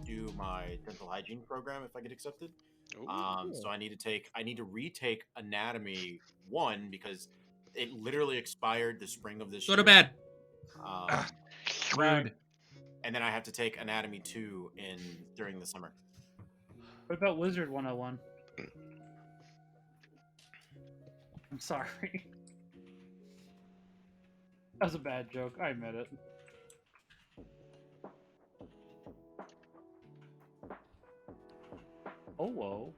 do my dental hygiene program if I get accepted. Ooh. So I need to retake anatomy 1 because it literally expired the spring of this Go year. to bed. Rude. And then I have to take anatomy 2 during the summer. What about Wizard 101? I'm sorry. That was a bad joke. I admit it. Oh, whoa.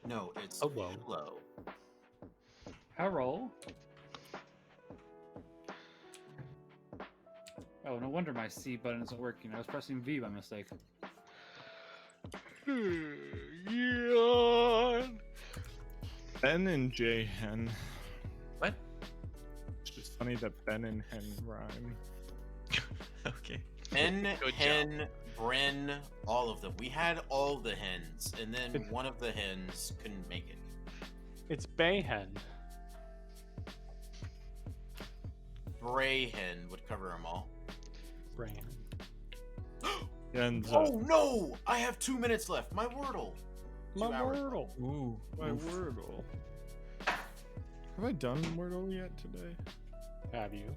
No, it's Hello. hello. Hello. Oh, no wonder my C button isn't working. I was pressing V by mistake. Yawn. Ben and J Hen. What? It's just funny that Ben and Hen rhyme. Okay. Hen, Good hen, Bren, all of them. We had all the hens, and then one of the hens couldn't make it. It's Bayhen. Bray hen would cover them all. Brain. And Oh no! I have 2 minutes left. My Wordle. My 2 hours. Wordle. Ooh. my Wordle. Have I done Wordle yet today? Have you?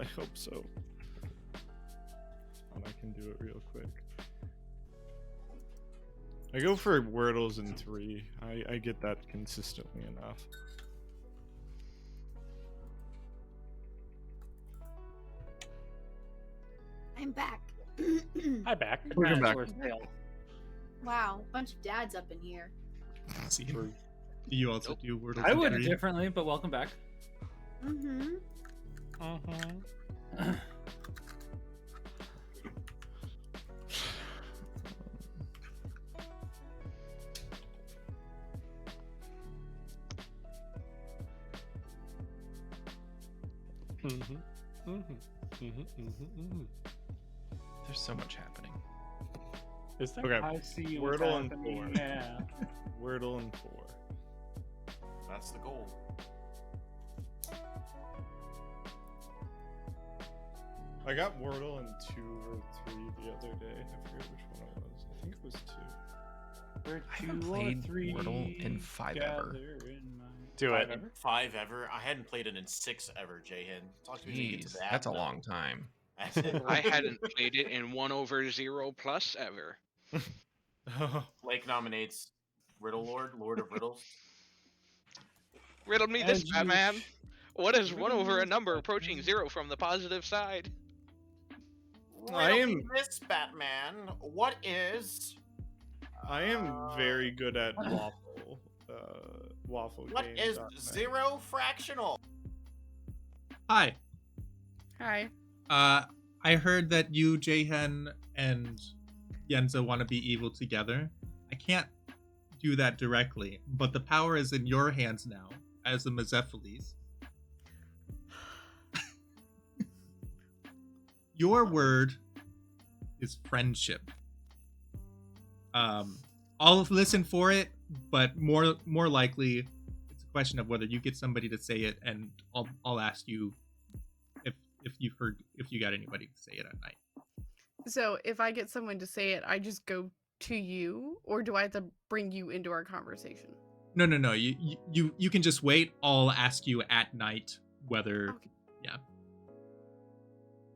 I hope so. And I can do it real quick. I go for Wordles in 3. I get that consistently enough. I'm back. Hi, back. Welcome back. Dinosaur's tail. Wow, bunch of dads up in here. See, do you also do Wordle? I would three? differently, but welcome back. Mm-hmm. There's so much happening. Is there? Okay. I see what's Wordle and happening, 4. yeah. Wordle in 4. That's the goal. I got Wordle in 2 or 3 the other day. I forget which one it was. I think it was 2. We're I haven't 2 or played 3 Wordle in 5 ever. together in my- Do it. 5 ever? 5 ever. I hadn't played it in 6 ever. Jayhen, talk to me. When you get to Jeez, that, that's a though. long time. That's it. I hadn't played it in 1/0 plus ever. Blake nominates Riddle Lord of Riddles. Riddle me this, And you Batman. What is Riddle 1 over me a this, number Batman. approaching 0 from the positive side? I Riddle am- me this, Batman. What is? I am very good at waffle. Waffle What is games.net. 0 fractional? Hi. Hi. I heard that you, Jayhen, and Yenza want to be evil together. I can't do that directly, but the power is in your hands now, as a Mezephiles. Your word is friendship. I'll listen for it, but more likely, it's a question of whether you get somebody to say it, and I'll ask you if you got anybody to say it at night. So if I get someone to say it, I just go to you, or do I have to bring you into our conversation? No. You can just wait. I'll ask you at night whether, Okay.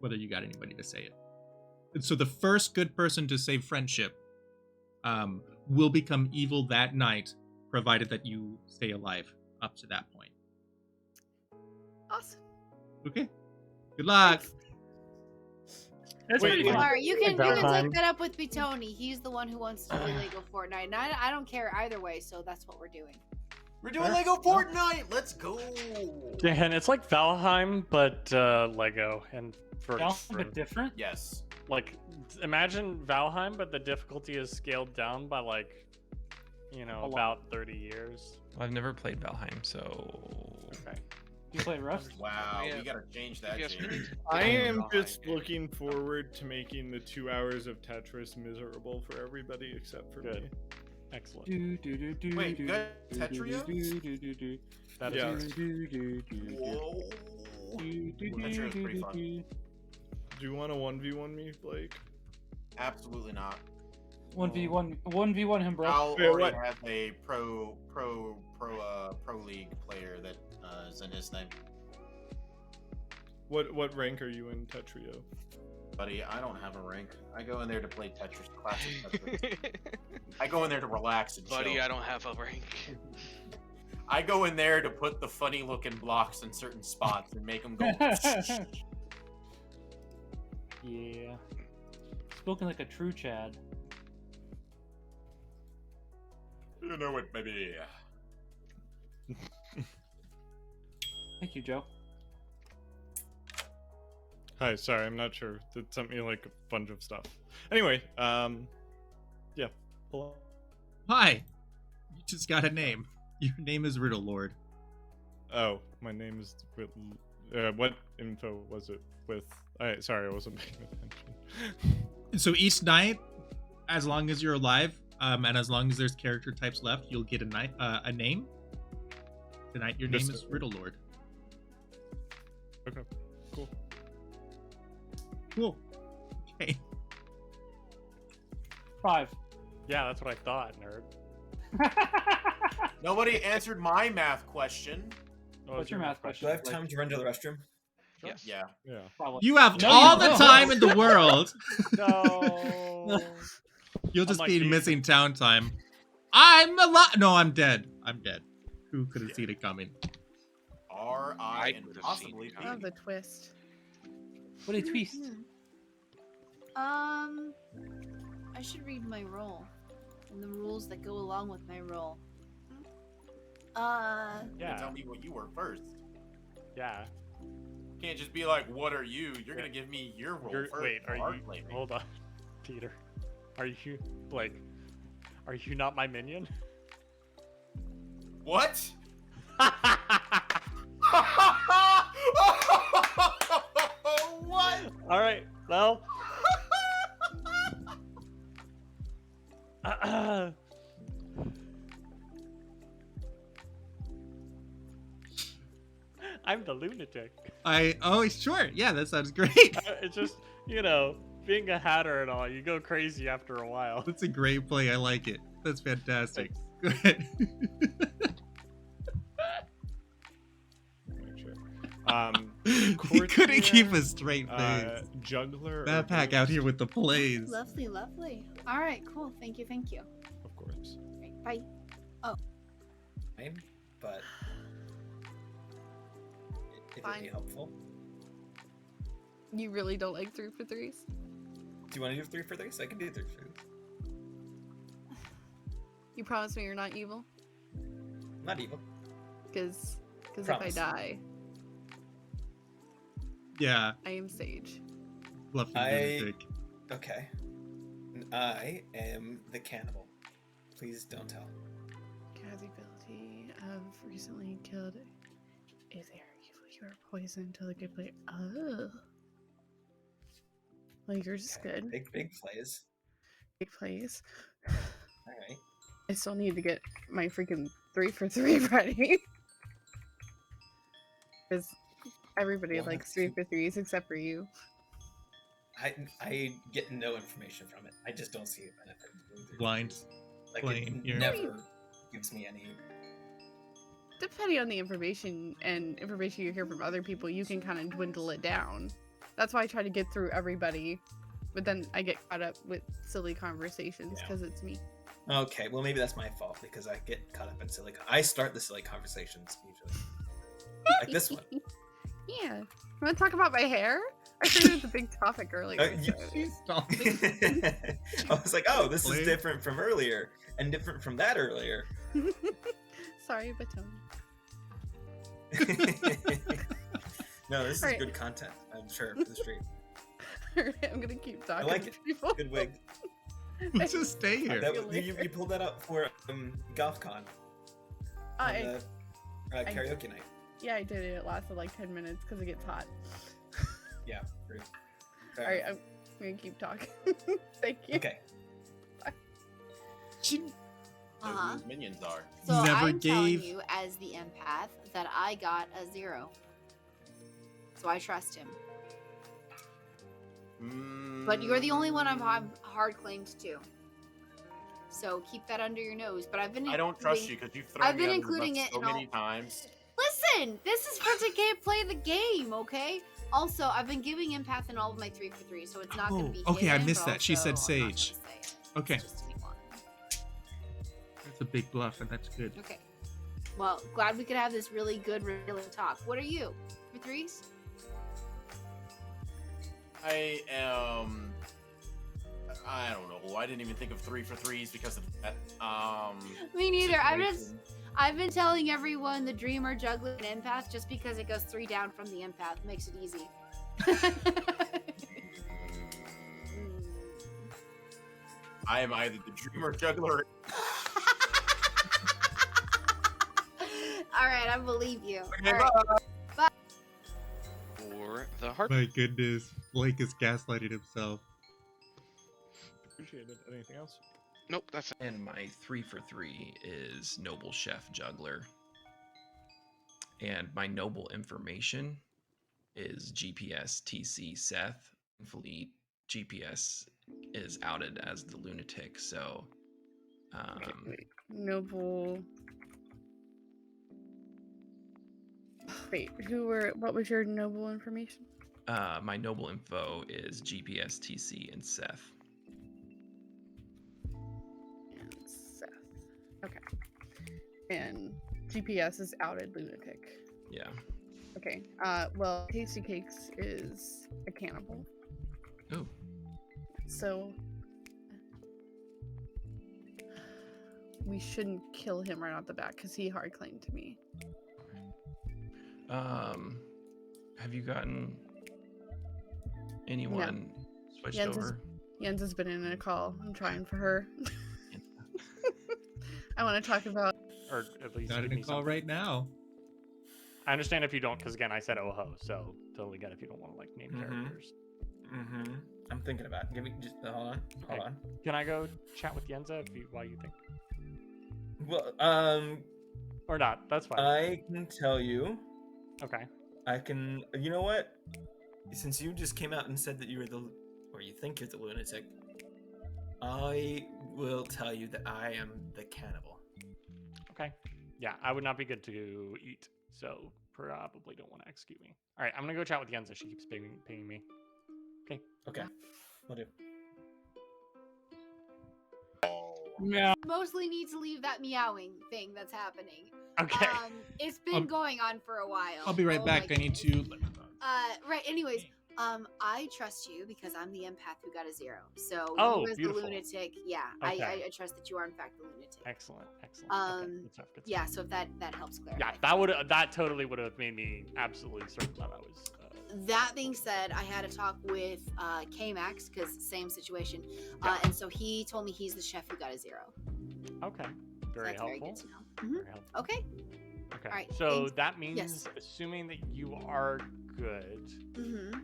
whether you got anybody to say it. And so the first good person to say friendship, will become evil that night, provided that you stay alive up to that point. Awesome. Okay. Good luck. That's Wait, pretty wait. fun. Alright, you can Valheim. take that up with Ptony. He's the one who wants to do Lego Fortnite. And I don't care either way, so that's what we're doing. We're doing Lego Fortnite. Let's go. And it's like Valheim, but Lego and for But different? Yes. like imagine Valheim, but the difficulty is scaled down by like A lot. about 30 years. I've never played Valheim, so Okay. You play Rust? Wow, Yeah. we gotta change that. Yes, Jay. we- I am God. just looking forward to making the 2 hours of Tetris miserable for everybody except for me. Good. Excellent. Wait, you got Tetrios? That Yeah. is Whoa. Tetrios is pretty fun. Do you want to 1v1 me, Blake? Absolutely not. 1v1 him, bro. Al Wait, already what? has a pro league player that is in his name. What rank are you in Tetrio? Buddy, I don't have a rank. I go in there to play Tetris, classic Tetris. I go in there to relax and Buddy, chill. I don't have a rank. I go in there to put the funny looking blocks in certain spots and make them go. Yeah. Spoken like a true Chad. You know it, baby. Thank you, Joe. Hi, sorry, I'm not sure. It sent me like a bunch of stuff. Anyway, yeah. Hello. Hi. You just got a name. Your name is Riddle Lord. Oh, my name is. What info was it with? Sorry, I wasn't paying attention. So each night, as long as you're alive, and as long as there's character types left, you'll get a name. Tonight, your name is Riddle Lord. Okay, cool. Cool. Okay. 5. Yeah, that's what I thought, nerd. Nobody answered my math question. What's your math question? Do I have time to run to the restroom? Yes. Yeah. Yeah. Probably. You have No, all you the don't. time in the world. No. You'll just Unlike be these. missing town time. I'm alive. No, I'm dead. I'm dead. Who could have seen it coming? R.I. and could've possibly seen I P. love the twist. What a twist. I should read my role and the rules that go along with my role. Yeah. Tell me what you were first. Yeah. Can't just be like, "What are you?" You're gonna give me your role first. Wait, are Hard you? play me. Hold on, Peter. Are you like? Are you not my minion? What? What? All right. Well. I'm the lunatic. Oh, sure. Yeah, that sounds great. It's just, being a hatter and all, you go crazy after a while. That's a great play. I like it. That's fantastic. Thanks. Go ahead. Make sure. He couldn't keep Courtier, a straight face. Juggler. or Backpack out ghost? here with the plays. Lovely, lovely. All right, cool. Thank you, thank you. Of course. Right, bye. Fine, but if Fine. it'd be helpful. You really don't like 3 for 3s? Do you want to do 3 for 3s? I can do 3 for 3s. You promise me you're not evil? Not evil. Because if I Promise. die, Yeah, I am Sage. fluffy I- lunatic. Okay. I am the cannibal. Please don't tell. Has the ability of recently killed. If they are evil, you are poisoned until the good player. Oh. Well, yours is good. Big plays. Big plays. Alright. I still need to get my freaking 3 for 3 ready. Because everybody likes 3 for 3s except for you. I get no information from it. I just don't see a benefit. Blind. Like Playing it here. never gives me any. Depending on the information and information you hear from other people, you can kind of dwindle it down. That's why I try to get through everybody, but then I get caught up with silly conversations because it's me. Okay, well maybe that's my fault because I get caught up in silly. I start the silly conversations usually, like this one. Yeah. Want to talk about my hair? I heard it was a big topic earlier. I was like, oh, this is different from earlier and different from that earlier. Sorry, Ptony. No, this is Alright. good content, I'm sure, for the stream. I'm gonna keep I talking like to it. people. Good wig. Let's just stay here. You pulled that up for GothCon. On the karaoke night. Yeah, I did it. It lasted like 10 minutes because it gets hot. Yeah, true. Fair Alright, enough. I'm gonna keep talking. Thank you. Okay. Know who his minions are. So Never I'm telling gave- you, as the empath, that I got a 0. So I trust him. But you're the only one I'm hard claimed to. So keep that under your nose. But I've been. I don't trust you because you've thrown I've me been under the including bus it so in all. many times. Listen, this is for to play the game, okay? Also, I've been giving empath in all of my 3 for 3, so it's not going to be. Okay, I hidden, missed but that. She also said I'm not sage. gonna say it. Okay. It's just anyone. That's a big bluff, and that's good. Okay. Well, glad we could have this really good, real talk. What are you? For 3s? I am. I don't know. I didn't even think of 3 for 3s because of that. Me neither. situation. I've been telling everyone the dreamer, juggler, and empath just because it goes 3 down from the empath. Makes it easy. I am either the dreamer, juggler. All right, I believe you. Okay, All right. bye. For the heart. My goodness, Blake is gaslighting himself. Appreciate it. Anything else? Nope, that's it. And my 3 for 3 is Noble Chef Juggler. And my Noble Information is GPS TC Seth. Thankfully, GPS is outed as the lunatic, so Wait, noble. Wait, what was your noble information? my Noble Info is GPS TC and Seth. And Seth. Okay. And GPS is outed lunatic. Yeah. Okay. Well, Tasty Cakes is a cannibal. Ooh. So we shouldn't kill him right off the bat because he hard claimed to me. Have you gotten anyone switched over? Jens has been in a call. I'm trying for her. I want to talk about. Or at least Got give in me a call something. right now. I understand if you don't, because again, I said oh ho, so totally get if you don't want to like name characters. Mm-hmm. I'm thinking about it. Give me just hold on. Hold Okay. on. Can I go chat with Yenza while you think? Well, Or not? That's fine. I can tell you. Okay. I can. You know what? Since you just came out and said that you were or you think you're the lunatic, I will tell you that I am the cannibal. Okay. Yeah, I would not be good to eat, so probably don't want to execute me. All right, I'm gonna go chat with Yenza. She keeps pinging me. Okay. Okay. Will do. Yeah. Mostly need to leave that meowing thing that's happening. Okay. It's been I'll- going on for a while. I'll be right Oh back. my I need to. Right. Anyways, I trust you because I'm the empath who got a 0. So Oh, you as beautiful. the lunatic, yeah, Okay. I trust that you are in fact the lunatic. Excellent. Excellent. Okay, good stuff, good stuff. Yeah. So if that helps clarify. Yeah, that totally would have made me absolutely certain that I was. That being said, I had a talk with K-Max because same situation, Yeah. and so he told me he's the chef who got a 0. Okay. Very That's helpful. very good to know. Mhm. Very helpful. Okay. Okay. All right, So thanks. that means, Yes. assuming that you are good, Mm-hmm.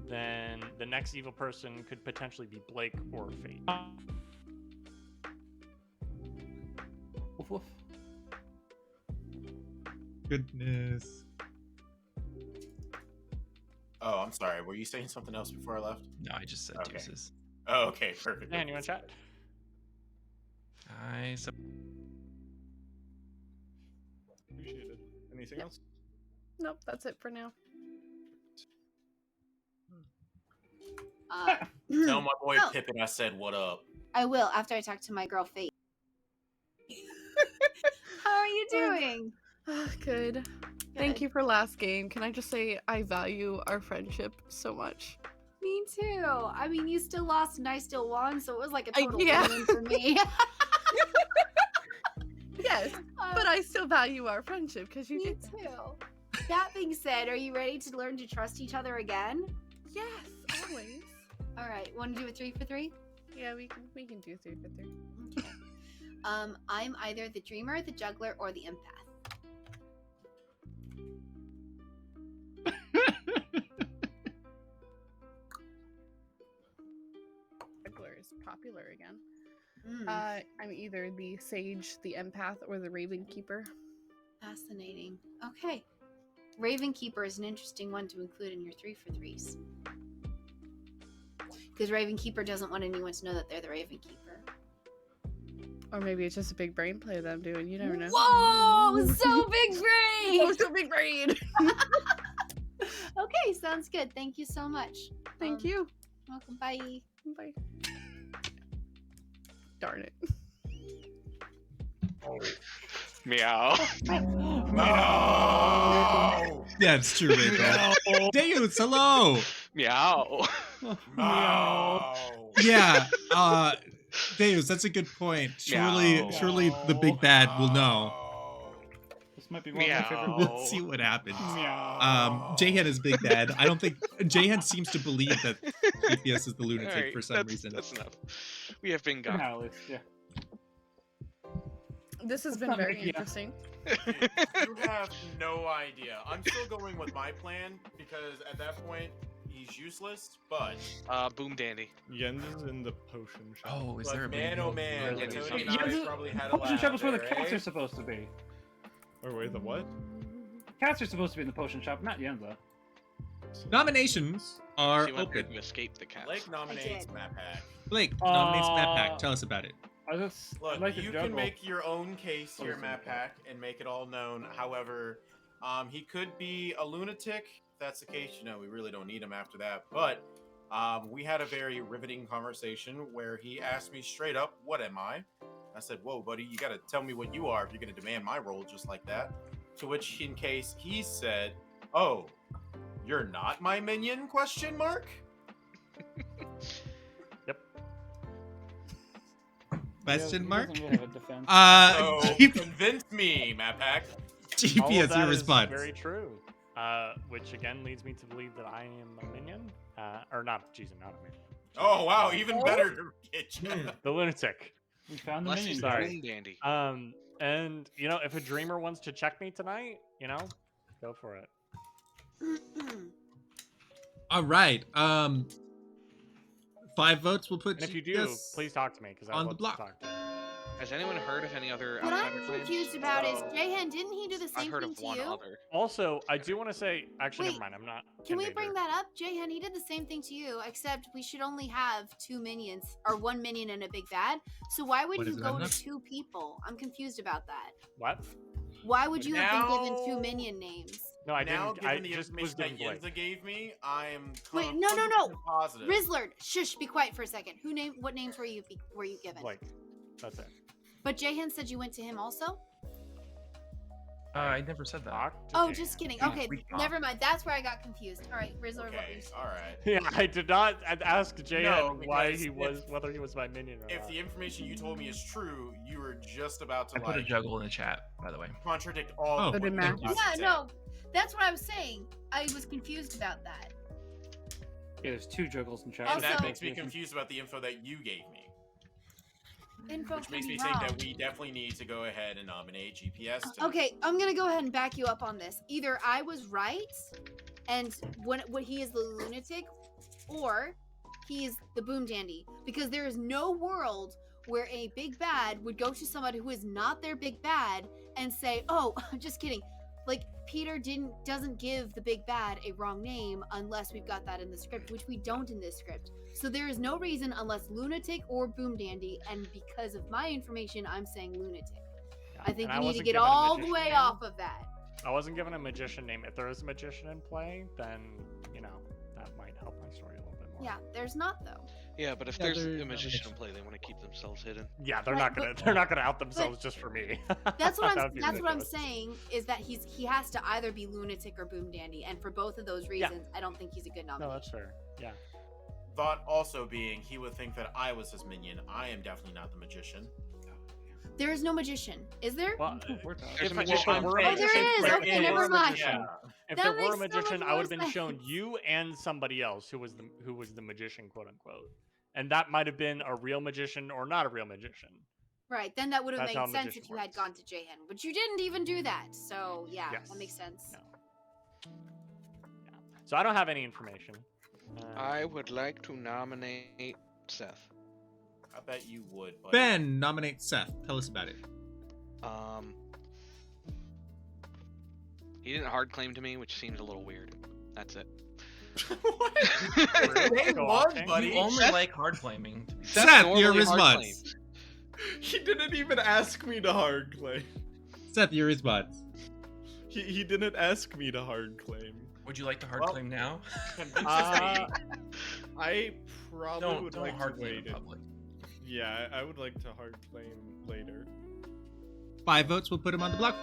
then the next evil person could potentially be Blake or Fate. Woof woof. Goodness. Oh, I'm sorry. Were you saying something else before I left? No, I just said Okay. deuces. Oh, okay, perfect. Dan, you want to chat? Appreciate it. Anything else? Nope, that's it for now. Tell my boy Oh. Pippin I said what up. I will after I talk to my girl Fate. How are you doing? Good. Thank you for last game. Can I just say I value our friendship so much? Me too. I mean, you still lost and I still won, so it was like a total yeah. win for me. Yes, but I still value our friendship because you Me did. too. That being said, are you ready to learn to trust each other again? Yes, always. All right. Want to do a 3 for 3? Yeah, we can do 3 for 3. Okay. I'm either the dreamer, the juggler, or the empath. Juggler is popular again. Mm, I'm either the sage, the empath, or the raven keeper. fascinating. Okay. Raven Keeper is an interesting one to include in your 3 for 3s. because Raven Keeper doesn't want anyone to know that they're the Raven Keeper. Or maybe it's just a big brain play that I'm doing. You never know. Whoa! So big brain! Oh, so big brain! Okay, sounds good. Thank you so much. Thank you. Welcome. Bye. Bye. Darn it. Meow. No! Yeah, it's true, Raven. Deus, hello. Meow. No! Yeah, Deus, that's a good point. Meow. Surely the big bad will know. This might be one of my favorite. Meow. Let's see what happens. Meow. Jayhan is big bad. I don't think Jayhan seems to believe that GPS is the lunatic Alright, for some reason. That's enough. We have been gone. Now, yeah. This has It's been not very Mickey, yeah. interesting. You have no idea. I'm still going with my plan because at that point he's useless. But Boom Dandy. Jens is in the potion shop. Oh, is there a man, big oh man, Yeah, Tony and yeah, I the probably had a Potion laugh shop is where the there, cats eh? are supposed to be. Or wait, the what? Cats are supposed to be in the potion shop, not Yenza. Nominations are She went there open. to escape the cats. Blake nominates did. Map Hack. Blake nominates Map Hack. Tell us about it. I just Look, I'd like to you juggle. can make your own case here, Poison Map cat. Hack, and make it all known. However, he could be a lunatic. If that's the case, we really don't need him after that. But we had a very riveting conversation where he asked me straight up, "What am I?" I said, "Whoa, buddy, you got to tell me what you are if you're going to demand my role just like that." To which, in case, he said, "Oh, you're not my minion?" Question mark. Yep. Question mark? He doesn't really have a defense. So GP convince me, Map Hack. All of is that your is response. very true. Which again leads me to believe that I am a minion. Or not, Jesus, not a minion. Oh wow, even better. The lunatic. We found the Unless minion. she's Sorry. Boom Dandy. And if a dreamer wants to check me tonight, go for it. All right. 5 votes will put And if you do, GPS please talk to me because I on love the block. to talk to you. Has anyone heard of any other What outsider I'm claims? confused about is Jayhan, didn't he do the I've same heard thing of to one you? other. Also, I do want to say, actually, Wait, never mind. I'm not. Can we in bring danger. that up? Jayhan, he did the same thing to you, except we should only have 2 minions, or 1 minion and a big bad. So why would What, you is it go not to enough? 2 people? I'm confused about that. What? Why would you have been given 2 Now- minion names? No, I Now, didn't. I given the just was information given that Blake. Yenza gave me, I am Wait, no, no, no. 100% positive. Rizzlard, shush, be quiet for a second. What names were you given? Blake. That's it. But Jayhan said you went to him also? I never said that. Talk to Oh, Jan. just kidding. Yeah, Okay, we never mind. That's where I got confused. All right, Rizzlard, what were Okay, you saying? all right. Yeah, I did not ask Jay No, why because he if- was, whether he was my minion or If not. the information you told me is true, you were just about to I put a like juggle in the chat, by the way. contradict all. Oh. of So what did you Matt. just Yeah, said. no, that's what I was saying. I was confused about that. Yeah, there's 2 juggles in chat. And that Also- makes me confused about the info that you gave me, Info which can makes be me think wrong. that we definitely need to go ahead and nominate GPS. To Okay, I'm gonna go ahead and back you up on this. Either I was right, and what he is the lunatic, or he is the boom dandy. Because there is no world where a big bad would go to somebody who is not their big bad and say, "Oh, just kidding." Like Peter doesn't give the big bad a wrong name unless we've got that in the script, which we don't in this script. So there is no reason unless lunatic or boom dandy, and because of my information, I'm saying lunatic. Yeah, I think and we need to wasn't get given a all the magician way name. off of that. I wasn't given a magician name. If there is a magician in play, then that might help my story a little bit more. Yeah, there's not though. Yeah, but if Yeah, there's they're a magician in nominations. play, they want to keep themselves hidden. Yeah, they're Right, not gonna but- they're not gonna out themselves just for me. That's what That I'm. would be That's what I'm ridiculous. saying is that he has to either be lunatic or boom dandy, and for both of those Yeah. reasons, I don't think he's a good No, nomination. that's fair. Yeah. Thought also being he would think that I was his minion. I am definitely not the magician. There is no magician, is there? Well, We're talking. There's a if magician there in were a play. Oh, there magician- is. if Okay, there never were a mind. magician- If That there were makes a so much magician, I more would have been shown sense. you and somebody else who was the magician, quote unquote. And that might have been a real magician or not a real magician. Right. Then that would have That's how made sense magician if you had works. gone to Jahan, but you didn't even do that. So yeah, Yes. that makes sense. No. Yeah. So I don't have any information. I would like to nominate Seth. I bet you would. But Ben nominates Seth. Tell us about it. He didn't hard claim to me, which seems a little weird. That's it. What? Day Go one, off, Shane. buddy. You only Seth- like hard claiming. To be Seth Seth, normally you're his hard buds. claims. He didn't even ask me to hard claim. Seth, you're his buds. He didn't ask me to hard claim. Would you like to hard Well- claim now? I probably would Don't like hard to claim wait. in public. Yeah, I would like to hard claim later. 5 votes will put him on the block.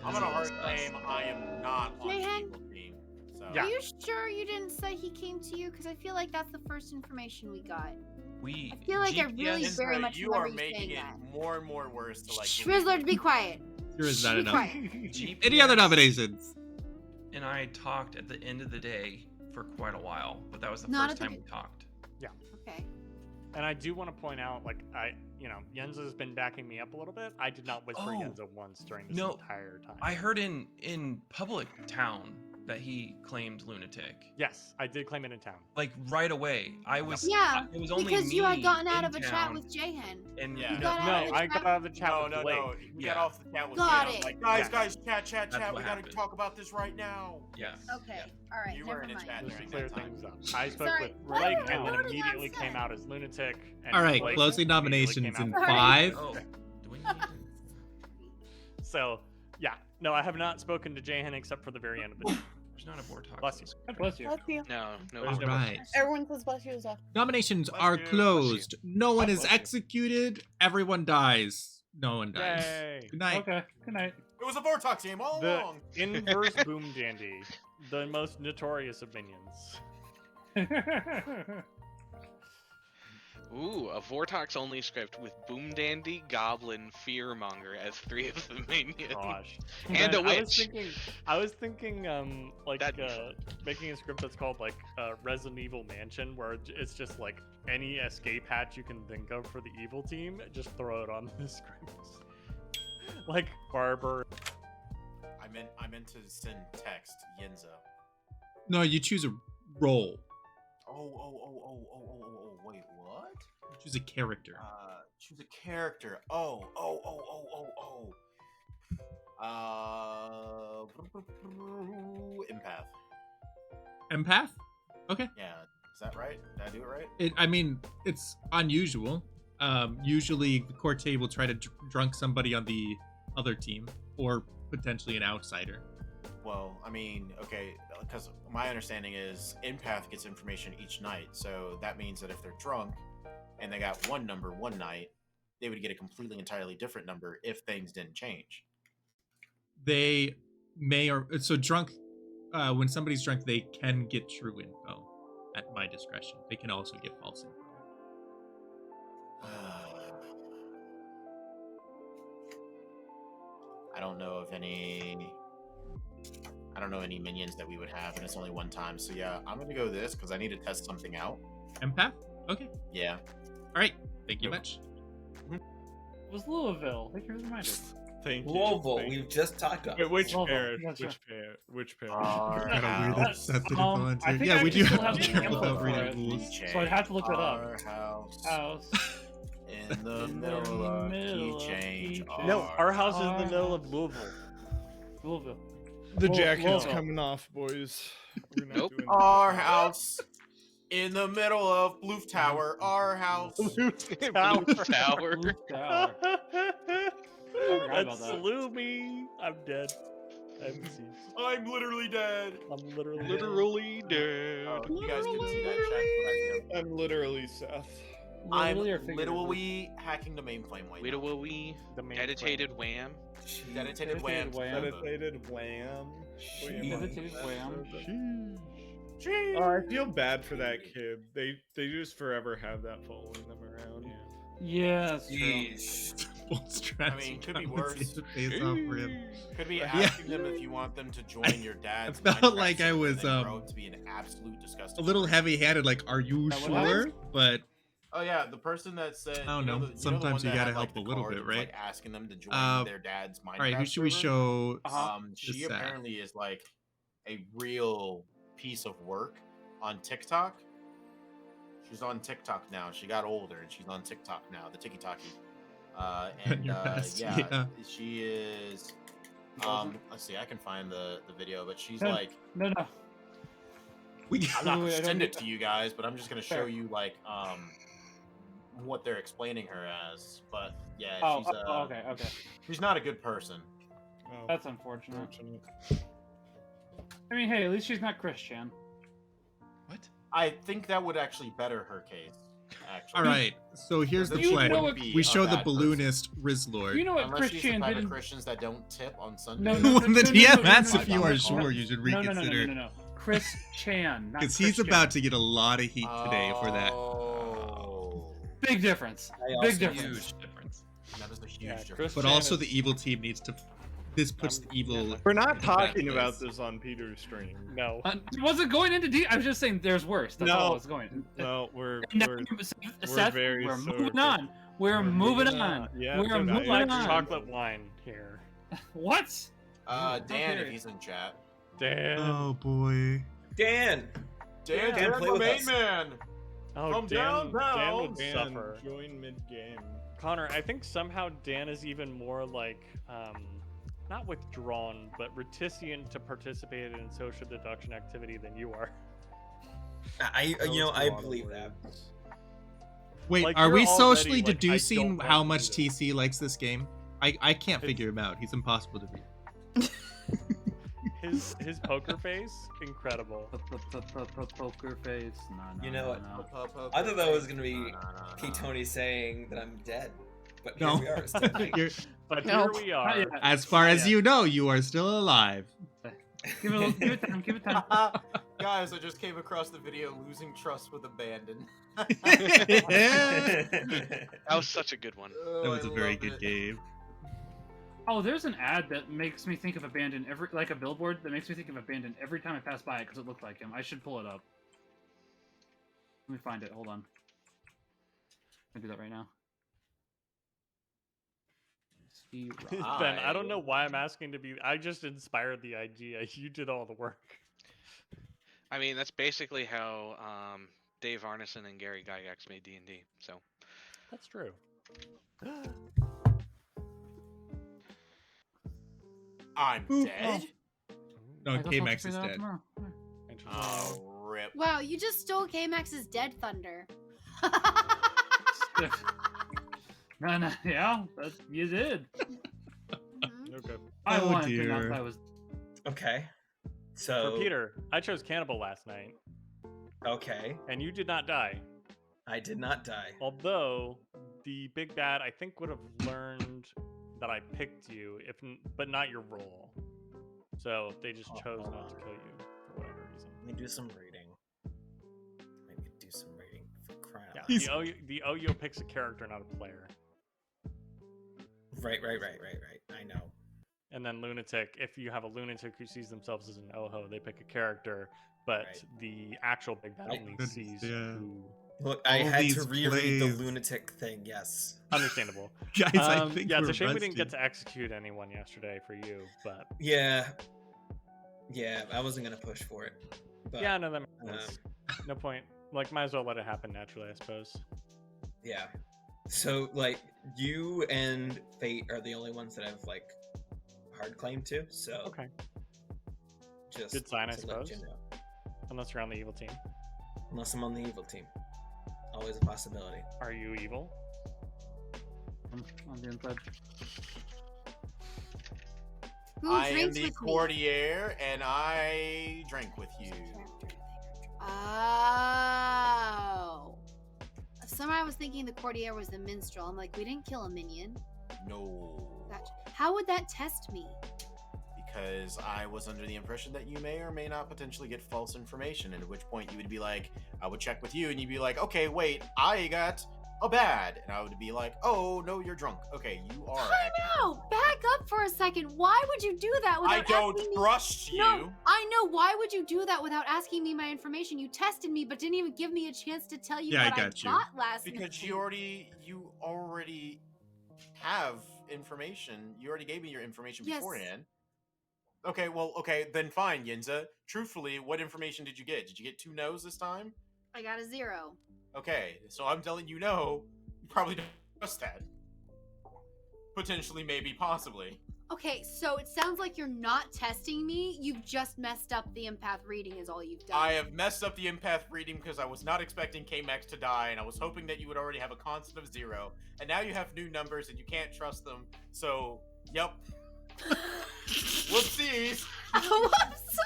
I'm gonna hard claim I am not on the Mayhem? evil team. So Yeah. Are you sure you didn't say he came to you? Because I feel like that's the first information we got. We I feel like I really GPS very much you remember are you making saying it that. more and more worse to like. Shrizzler, be quiet. Here is not Be enough. quiet. GPS Any other nominations? and I talked at the end of the day for quite a while, but that was the Not first at the time we talked. Okay. And I do want to point out, like, Jens has been backing me up a little bit. I did not whisper Oh. Jens once during this No, entire time. I heard in public town that he claimed lunatic. Yes, I did claim it in town. Like right away. I was Yeah, it was only because me you had gotten out in of a chat town, with Jayhen. and Yeah. You got out of No, the I chat. got out of the chat No, with no, Blake. no. We Yeah. got off the chat with Got Jay. it. Like, guys, Yeah. chat. That's We what gotta happened. talk about this right now. yeah. Okay. All right. You never were in a mind. chat Just to during clear that time. things up. I spoke Sorry, with why Blake are we and then voting on immediately Seth? came out as lunatic. And All right, Blake closing immediately nominations came in out as 5. Oh, do we need So, yeah. No, I have not spoken to Jayhen except for the very end of the There's not a board talk. Bless you. God bless you. Bless you. No, no. There's no- Right. Everyone says bless you as well. Nominations Bless are you, bless closed. No one God is bless you. executed. Everyone dies. No one dies. Yay. Good night. Okay. Good night. It was a Vortox game all The along. inverse Boom Dandy, the most notorious of minions. Ooh, a Vortox only script with Boom Dandy, Goblin, Fearmonger as 3 of the minions. Gosh. And a Man, witch. I was thinking, like, That- making a script that's called like Resident Evil Mansion, where it's just like any escape hatch you can think of for the evil team, just throw it on the script. Like Barber. I meant to send text Yenza. No, you choose a role. Oh, wait, what? You choose a character. Choose a character. Empath. Empath? Okay. Yeah, is that right? Did I do it right? I mean, it's unusual. Usually the court table will try to drunk somebody on the other team or potentially an outsider. Well, I mean, okay, because my understanding is Empath gets information each night, so that means that if they're drunk and they got one number one night, they would get a completely entirely different number if things didn't change. They may or so drunk. When somebody's drunk, they can get true info at my discretion. They can also get false info. I don't know of any minions that we would have, and it's only one time. So yeah, I'm gonna go this because I need to test something out. Empath? Okay. Yeah. All right. Thank you much. It was Louisville. Thank you for the reminder. Thank you. Louisville, thank you. we've just talked about. Wait, which Louisville, pair? yes, Which sir. pair? Which pair? Our Kind of weird that house Seth didn't I volunteer. think Yeah, I we do still have to be have the careful info about for reading it. rules. So I'd have to look that up. Our house House. in the middle of middle key of change. key change. No, our house is in Our the middle of house. Louisville. Louisville. The Well, jacket's well. coming off, boys. We're not Nope. doing Our house in the middle of Bloof Tower. Our house. Blue Tower. Blue Tower. forgot That about that. slew me. I'm dead. I'm deceased. I'm literally dead. I'm literally Literally dead. Oh, you guys can see that chat, but I I'm literally Seth. I'm Literally or figuratively? literally hacking the mainframe way Wait now. a will we? the main Meditated wham. Dedicated wham. Dedicated wham. Dedicated wham. Dedicated wham. Oh, I feel bad for that kid. They just forever have that following them around. Yeah, that's true. Jeez. Full strategy I mean, could be conversation worse. pays off for him. Could be Yeah. asking them if you want them to join your dad's. I felt Minecraft like I server was, and then grow up to be an absolute A disgusting. little heavy-handed, like, are you That what sure? happened? But Oh yeah, the person that said. I don't know. The, Sometimes the you one that gotta had, like, help the a little card bit, that was, right? Like asking them to join Uh, their dad's Minecraft. all right, who should we server. show? She this, apparently is like a real piece of work on TikTok. She's on TikTok now. She got older and she's on TikTok now, the TikTok. And Your best, yeah, yeah. she is. Let's see, I can find the video, but she's No. like, No. I'm not gonna Wait, I don't send it need- to you guys, but I'm just gonna show Fair. you like what they're explaining her as. But yeah, okay. she's not a good person. Oh, That's unfortunate. fortunate. I mean, hey, at least she's not Christian. What? I think that would actually better her case. Actually. All right, so here's the Then she plan. know wouldn't what- be We a show the bad person. balloonist Rizlord. You know what Unless she's the Christian type of didn't? Christians that don't tip on Sunday. No, When the no, DM no, asks no, if no, you no, are no, sure, you should reconsider. No. Chris Chan, not Because he's Christian. about to get a lot of heat today for that. Oh. Big difference. I Big also difference. Huge difference. That is a huge Yeah, difference. Chris But Chan also is- the evil team needs to. This puts the evil. We're in not a bad talking about place. this on Peter's stream. No. I wasn't going into deep. I was just saying there's worse. That's all I No. was going. No, we're Now, we're Seth, very we're sorry. moving on. We're moving on. Yeah, We're it's okay. moving Like on. chocolate wine here. What? Dan, Okay. if he's in chat. Dan. Oh boy. Dan. Dan, Dan, play with main us. man. Oh, From Dan downtown. would Dan, suffer. join mid-game. Connor, I think somehow Dan is even more like, not withdrawn, but reticent to participate in social deduction activity than you are. I That was a I lot of believe that. words. Wait, Like, are you're we already, socially like, I deducing don't how want to much do this. TC likes this game? I can't It's- figure him out. He's impossible to read. His poker face, incredible. Poker face. No. You know what? No. I thought that was gonna be No. Ptony saying that I'm dead, but No. here we are. Still You're- But No. here we are. yet. as far as Yeah. you know, you are still alive. Give it time. Give it time. Guys, I just came across the video "Losing Trust with Abandon." That was such a good one. That was a very good game. Oh, there's an ad that makes me think of Abandon like a billboard that makes me think of Abandon every time I pass by it because it looked like him. I should pull it up. Let me find it. Hold on. I'll do that right now. See, Ben, I don't know why I'm asking to be. I just inspired the idea. You did all the work. I mean, that's basically how Dave Arneson and Gary Gygax made D&D. So That's true. I'm Ooh, dead. No, I guess I'll K-Max figure is that out dead. tomorrow. Oh, rip. Wow, you just stole K-Max's dead thunder. No, yeah, you did. Mhm. Okay. I Oh, wanted to dear. not. I was. Okay. So For Peter, I chose Cannibal last night, Okay. and you did not die. I did not die. Although the big bad, I think, would have learned that I picked you, but not your role. So they just chose not to kill you for whatever reason. Let me do some reading. Maybe do some reading for crying out Yeah, loud. the OYO picks a character, not a player. Right. I know. And then Lunatic, if you have a Lunatic who sees themselves as an OHO, they pick a character, but Right. the actual big bad Right. only Goodness, sees yeah. who. Look, I All had to these reread the plays. lunatic thing. Yes. Understandable. Guys, I think Yeah, it's we're a shame we didn't rusty. get to execute anyone yesterday for you, but Yeah. Yeah, I wasn't gonna push for it. But, yeah, no, that makes sense. No point. Like, might as well let it happen naturally, I suppose. Yeah. So like you and Fate are the only ones that I've like hard claim to. So Okay. just Good sign, I to let suppose. you know. Unless you're on the evil team. Unless I'm on the evil team. Always a possibility. Are you evil? On the inside. Who I am drinks the with me? courtier, and I drank with you. Oh. Somehow I was thinking the courtier was the minstrel. I'm like, we didn't kill a minion. No. Gotcha. How would that test me? Because I was under the impression that you may or may not potentially get false information, and at which point you would be like, I would check with you, and you'd be like, okay, wait, I got a bad. And I would be like, oh, no, you're drunk. Okay, you are. I know. Back up for a second. Why would you do that without I don't asking me? trust you. No, I know. Why would you do that without asking me my information? You tested me, but didn't even give me a chance to tell you Yeah, I what I got you. got last Because night. you already have information. You already gave me your information Yes. beforehand. Okay, well, okay, then fine, Yinza. Truthfully, what information did you get? Did you get 2 no's this time? I got a 0. Okay, so I'm telling you no, you probably don't trust that. Potentially, maybe, possibly. Okay, so it sounds like you're not testing me. You've just messed up the empath reading is all you've done. I have messed up the empath reading because I was not expecting K-Max to die, and I was hoping that you would already have a constant of 0. And now you have new numbers, and you can't trust them. So, yep. Whoopsies. Whoops.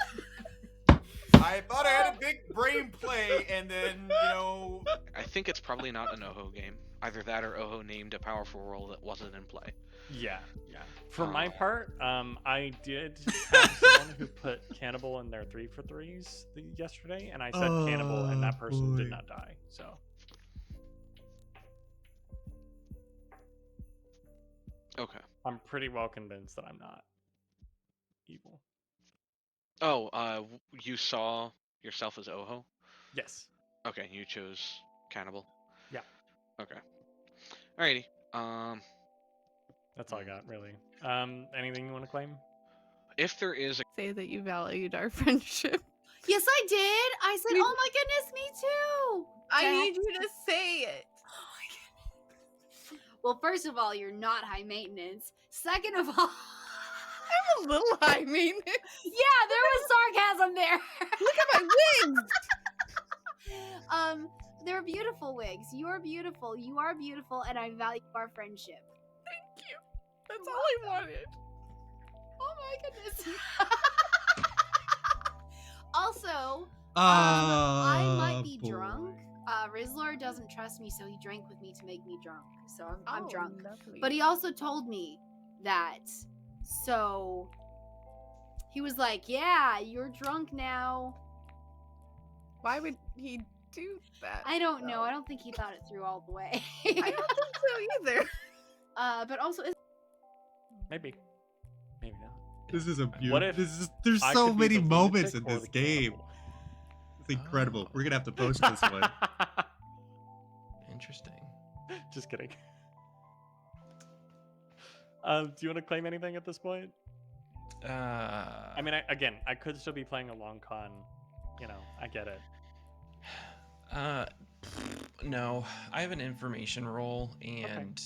I thought I had a big brain play, and then, I think it's probably not an Oho game. Either that or Oho named a powerful role that wasn't in play. Yeah. For my part, I did have someone who put cannibal in their 3-for-3s yesterday, and I said cannibal, and that person did not die. So. Okay. I'm pretty well convinced that I'm not evil. Oh, you saw yourself as Oho? Yes. Okay, you chose cannibal. Yeah. Okay. Alrighty. That's all I got, really. Anything you want to claim? If there is a Say that you valued our friendship. Yes, I did. I said, "Oh my goodness, me too." I need you to say it. Well, first of all, you're not high maintenance. Second of all, I'm a little high maintenance. Yeah, there was sarcasm there. Look at my wigs. They're beautiful wigs. You're beautiful. You are beautiful, and I value our friendship. Thank you. That's all I wanted. Oh my goodness. Also, Oh, I might be drunk. Rizlor doesn't trust me, so he drank with me to make me drunk. So I'm drunk. Lovely. But he also told me that. So he was like, "Yeah, you're drunk now." Why would he do that? I don't know. I don't think he thought it through all the way. I don't think so either. But also, Maybe not. this is a What beautiful. if There's I so could be many the moments in lunatic or this the game. cannibal? It's incredible. We're gonna have to post this one. Interesting. Just kidding. Do you want to claim anything at this point? I mean, I could still be playing a long con. I get it. No, I have an information role, and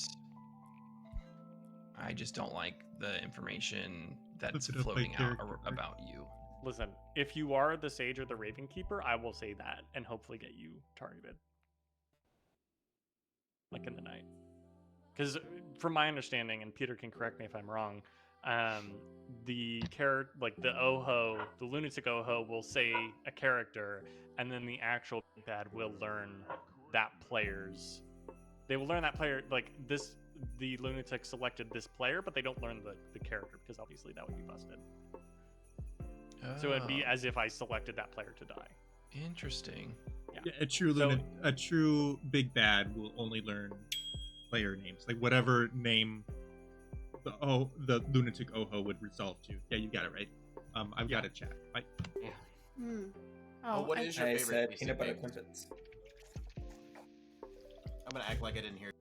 I just don't like the information that's Look it up by floating out character. about you. Listen, if you are the Sage or the Raven Keeper, I will say that and hopefully get you targeted. Like in the night. Because from my understanding, and Peter can correct me if I'm wrong, the Oho, the lunatic Oho will say a character, and then the actual bad will learn that player's. They will learn that player, like this. The lunatic selected this player, but they don't learn the character because obviously that would be busted. So it'd be as if I selected that player to die. Interesting. Yeah, a true big bad will only learn player names, like whatever name the lunatic Oho would resolve to. Yeah, you got it right. I've got a chat. Bye. Oh, what is your I favorite said PC peanut butter game? crimpets. I'm gonna act like I didn't hear.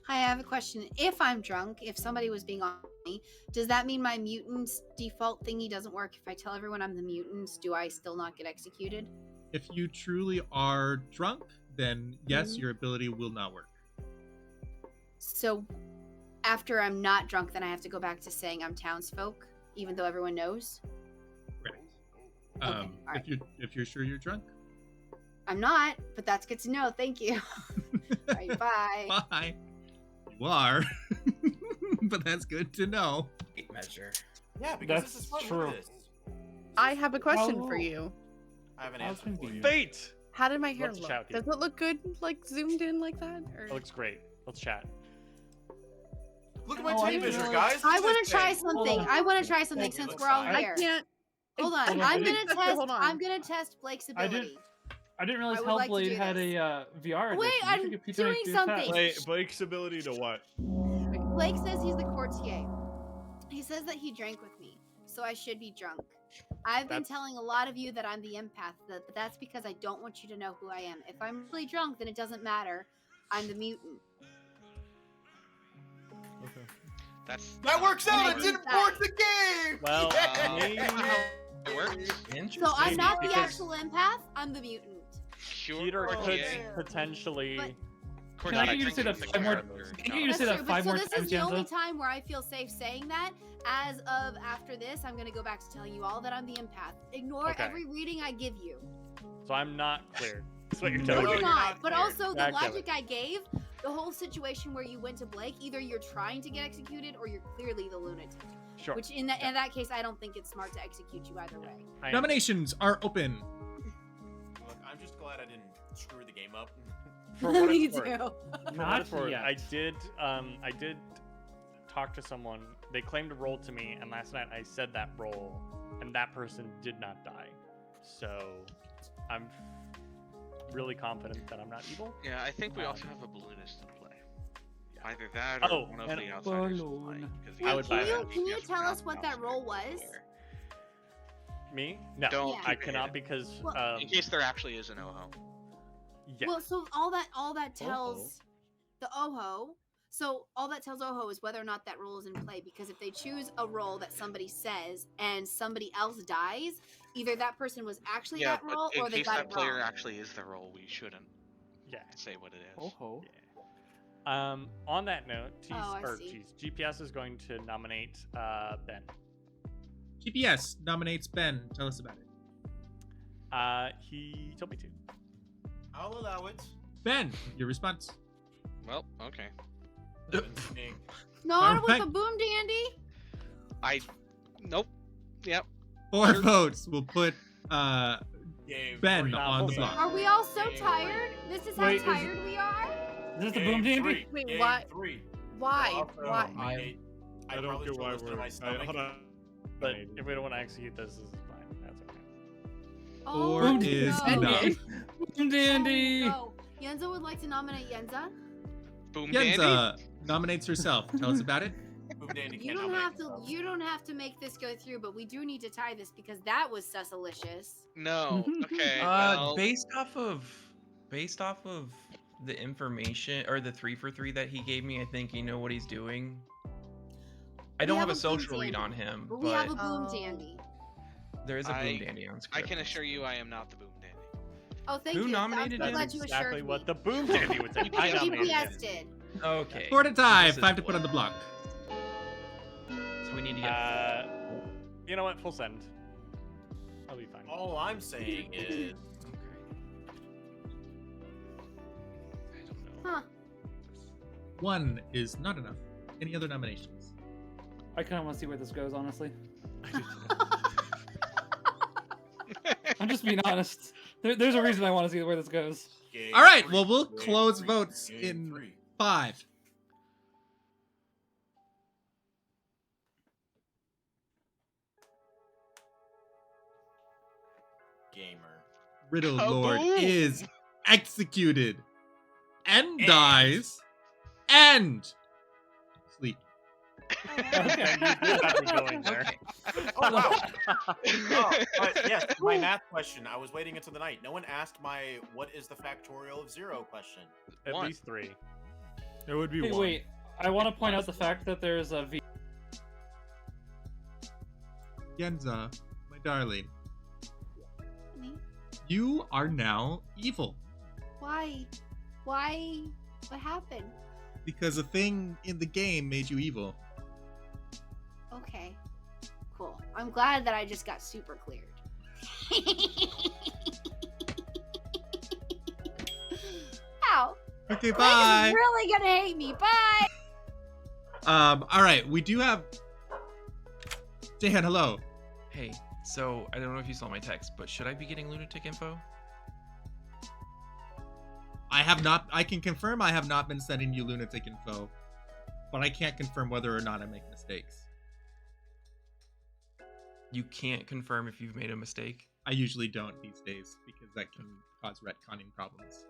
Hi, I have a question. If I'm drunk, if somebody was being on me, does that mean my mutant's default thingy doesn't work? If I tell everyone I'm the mutant, do I still not get executed? If you truly are drunk, then yes, your ability will not work. So after I'm not drunk, then I have to go back to saying I'm townsfolk, even though everyone knows? Correct. Okay, all right. If you're sure you're drunk, I'm not, but that's good to know. Thank you. All right, bye. bye. You are, but that's good to know. Weight measure. Yeah, because That's this is fun. true. Look at this. I have a question for Oh. you. I have an How answer for you. convenient. Fate! How did my hair Let's look? chat, Does it look good, like zoomed in like that? Or... It looks great. Let's chat. Look at my Oh, I tape didn't measure, know. guys. I Look at want this to try thing. something. on. I want to try something Thank you, since looks we're all fine. I here. can't. Hold on. Hold on, I'm I gonna didn't- test. Hold on. I'm gonna test Blake's I didn't- ability. I didn't realize I would like to Hellblade do had this. a VR. Wait, edition. You I'm should get Ptony doing to do something. that. Blake's ability to what? Blake says he's the courtier. He says that he drank with me, so I should be drunk. I've been That's- telling a lot of you that I'm the empath, but that's because I don't want you to know who I am. If I'm really drunk, then it doesn't matter. I'm the mutant. Okay. That works out. I It didn't decide. port the game. Well, Yeah. maybe- It works. Interesting. So I'm not the because- actual empath. I'm the mutant. Pure Peter RTA. could potentially But- course, Can I not get you to say drinking that the 5 more? character, Can not you just say That's that true. 5 So more this times, is the only Jenza? time where I feel safe saying that. As of after this, I'm gonna go back to telling you all that I'm the empath. Ignore Okay. every reading I give you. So I'm not cleared. That's what you're No, telling you're me. not. But cleared. also the Back to logic I gave, the whole situation where you went to Blake, either you're trying to get executed or you're clearly the lunatic. Sure. Which in that case, I don't think it's smart to execute you either way. I Nominations are open. Look, I'm just glad I didn't screw the game up. For what Me it's worth. too. For what Not it's worth, yet. I did talk to someone. They claimed a role to me, and last night I said that role, and that person did not die. So I'm really confident that I'm not evil. Yeah, I think we also have a balloonist in play. Either that or Oh, one of and the outsiders in play. balloon. 'cause I the would buy outsider that. Can you GPS tell not us what an that outsider role is was? aware. Me? No, Don't Yeah. I keep it cannot hidden. because Well, In case there actually is an OHO. yes. Well, so all that tells the OHO. So all that tells OHO is whether or not that role is in play. Because if they choose a role that somebody says and somebody else dies, either that person was actually Yeah, that role but or in they case got that it player wrong. actually is the role, we shouldn't Yeah. say what it is. Oh ho. On that note, Oh, I see. GPS is going to nominate Ben. GPS nominates Ben. Tell us about it. He told me to. I'll allow it. Ben, your response. Well, okay. Not with Alright. a boom dandy. Nope. Yep. 4 Sure. votes will put Game Ben three. on the Full block. Are we all so Game tired? This is how Wait, is- tired we are. Is this the Game boom dandy? three. Wait, Game what? 3. Why? Also, Why? I don't probably get should why listen to we're. my stomach. Hold on. But if we don't want to execute this, is fine. That's okay. Oh, 4 no. is no. enough. Boom dandy. Oh, no. Yenza would like to nominate Yenza. Boom dandy. Yenza nominates herself. Tell us about it. Boom Dandy You can't don't nominate have to. himself. You don't have to make this go through, but we do need to tie this because that was susalicious. No. Okay. Uh, well, based off of the information or the 3 for 3 that he gave me, I think you know what he's doing. I We don't have have a a boom social read dandy, on him, But we have a but boom Oh. dandy. there is a I- boom dandy on I script. can assure you, I am not the boom dandy. Oh, thank Who you. nominated I'm him? glad That's you exactly assured what me. the boom dandy would say. I nominated GPS him. did. Okay. 4 to tie. This is 5 to put what- on the block. So we need to get. You know what? Full send. I'll be fine. All I'm saying is, I don't know. Huh. 1 is not enough. Any other nominations? I kind of want to see where this goes, honestly. I'm just being honest. There's a reason I want to see where this goes. game All right, three, well, we'll game close three, votes game in 3. 5. Gamer. Riddle Kaboom! Lord is executed and And- dies and sleep. Okay, you did have me going there. Oh wow. Oh, yes, my math question. I was waiting until the night. No one asked my what is the factorial of 0 question. At One. least 3. It would be Hey, one. wait. I want to point out the fact that there's a V. Yenza, my darling, Me? you are now evil Why? Why? What happened? because a thing in the game made you evil. Okay. Cool. I'm glad that I just got super cleared. Ow. Okay, Blake bye. is really gonna hate me. Bye. All right, we do have Dan. Hello. Hey, so I don't know if you saw my text, but should I be getting lunatic info? I have not. I can confirm I have not been sending you lunatic info, but I can't confirm whether or not I make mistakes. You can't confirm if you've made a mistake. I usually don't these days because that can cause retconning problems.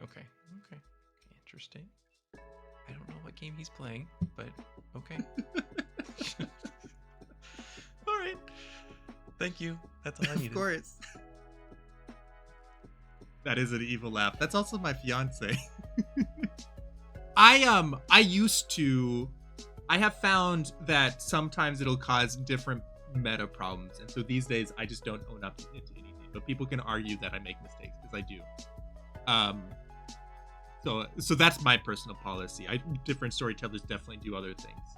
Okay. Interesting. I don't know what game he's playing, but okay. All right. Thank you. That's all I needed. Of course. That is an evil laugh. That's also my fiance. I used to. I have found that sometimes it'll cause different meta problems, and so these days I just don't own up to anything. But people can argue that I make mistakes because I do. So that's my personal policy. Different storytellers definitely do other things.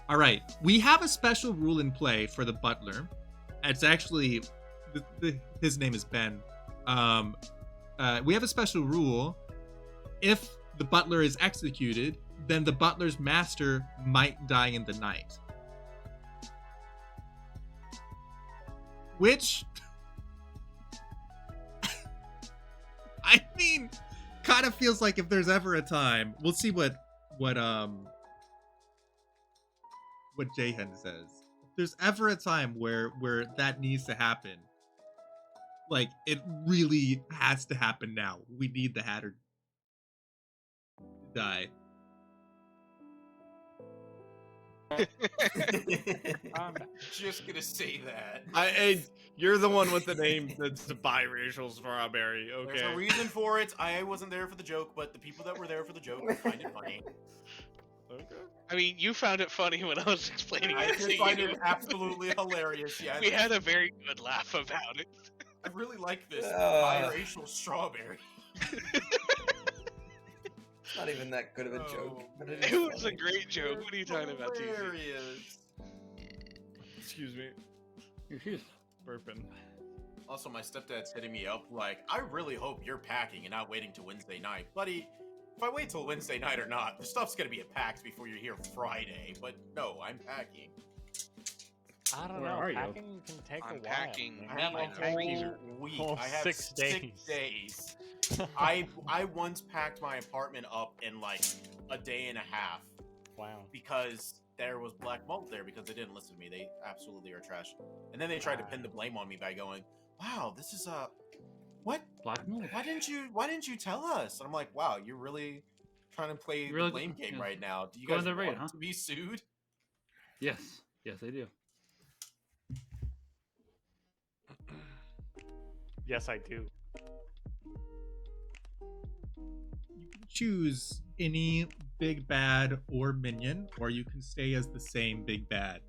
All right, we have a special rule in play for the butler. It's actually his name is Ben. We have a special rule. If the butler is executed, then the butler's master might die in the night. Which, I mean, kind of feels like if there's ever a time, we'll see what Jahan says. If there's ever a time where that needs to happen, like it really has to happen now. We need the Hatter to die. I'm just gonna say that. You're the one with the name that's the biracial strawberry. Okay. There's a reason for it. I wasn't there for the joke, but the people that were there for the joke find it funny. Okay. I mean, you found it funny when I was explaining I it just to find you. it absolutely hilarious. Yes. We had a very good laugh about it. I really like this biracial strawberry. It's not even that good of a joke. But It was a great joke. What are you talking about, TC? Hilarious. Excuse me. Excuse. Burping. Also, my stepdad's hitting me up like, I really hope you're packing and not waiting till Wednesday night. Buddy, if I wait till Wednesday night or not, the stuff's gonna be packed before you're here Friday. But no, I'm packing. I don't Where know. are you? Packing can take I'm a while. packing. man. I have my a freezer. whole week. Whole I have 6 6 days. I once packed my apartment up in like a day and a half Wow. because there was black mold there because they didn't listen to me. They absolutely are trash. And then they tried to pin the blame on me by going, "Wow, this is what? Black mold. Why didn't you tell us?" And I'm like, "Wow, you're really trying to play Really- the blame game yeah. right now. Do you Go guys on the want raid, huh? to be sued?" Yes. Yes, they do. Yes, I do. You can choose any big bad or minion, or you can stay as the same big bad.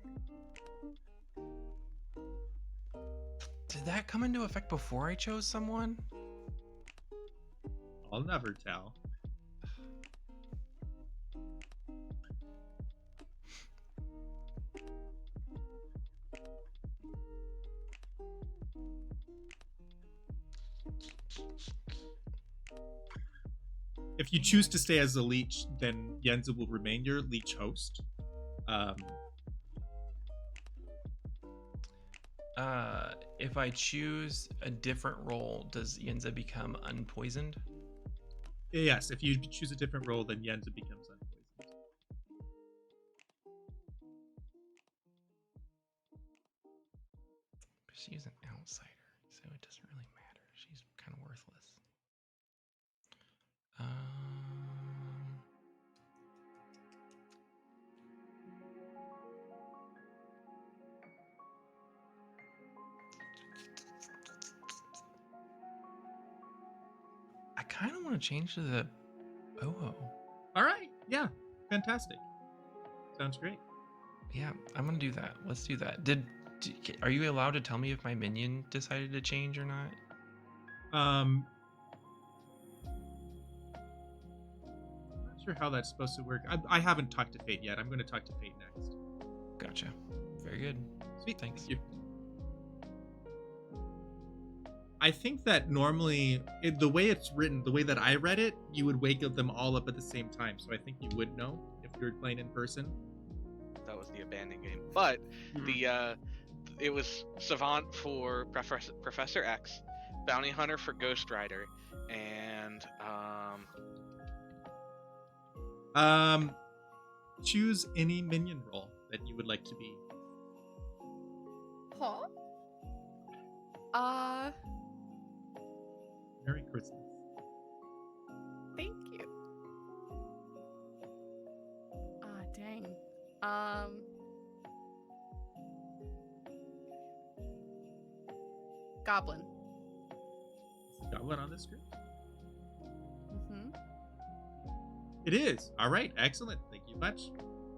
Did that come into effect before I chose someone? I'll never tell. If you choose to stay as a leech, then Yenza will remain your leech host. If I choose a different role, does Yenza become unpoisoned? Yes, if you choose a different role, then Yenza becomes unpoisoned. But she's an outsider, so it doesn't really matter. She's kind of worthless. I kind of want to change to the Oho. All right, yeah, fantastic. Sounds great. Yeah, I'm gonna do that. Let's do that. Are you allowed to tell me if my minion decided to change or not? I'm not sure how that's supposed to work. I haven't talked to Fate yet. I'm going to talk to Fate next. Gotcha. Very good. Sweet. Thanks. Thank you. I think that normally, the way it's written, the way that I read it, you would wake them all up at the same time. So I think you would know if you're playing in person. That was the abandoned game. But it was Savant for Professor X, Bounty Hunter for Ghost Rider, and choose any minion role that you would like to be. Huh? Merry Christmas. Thank you. Dang. Goblin. Goblin on the script? Mm-hmm. It is. All right. Excellent. Thank you much.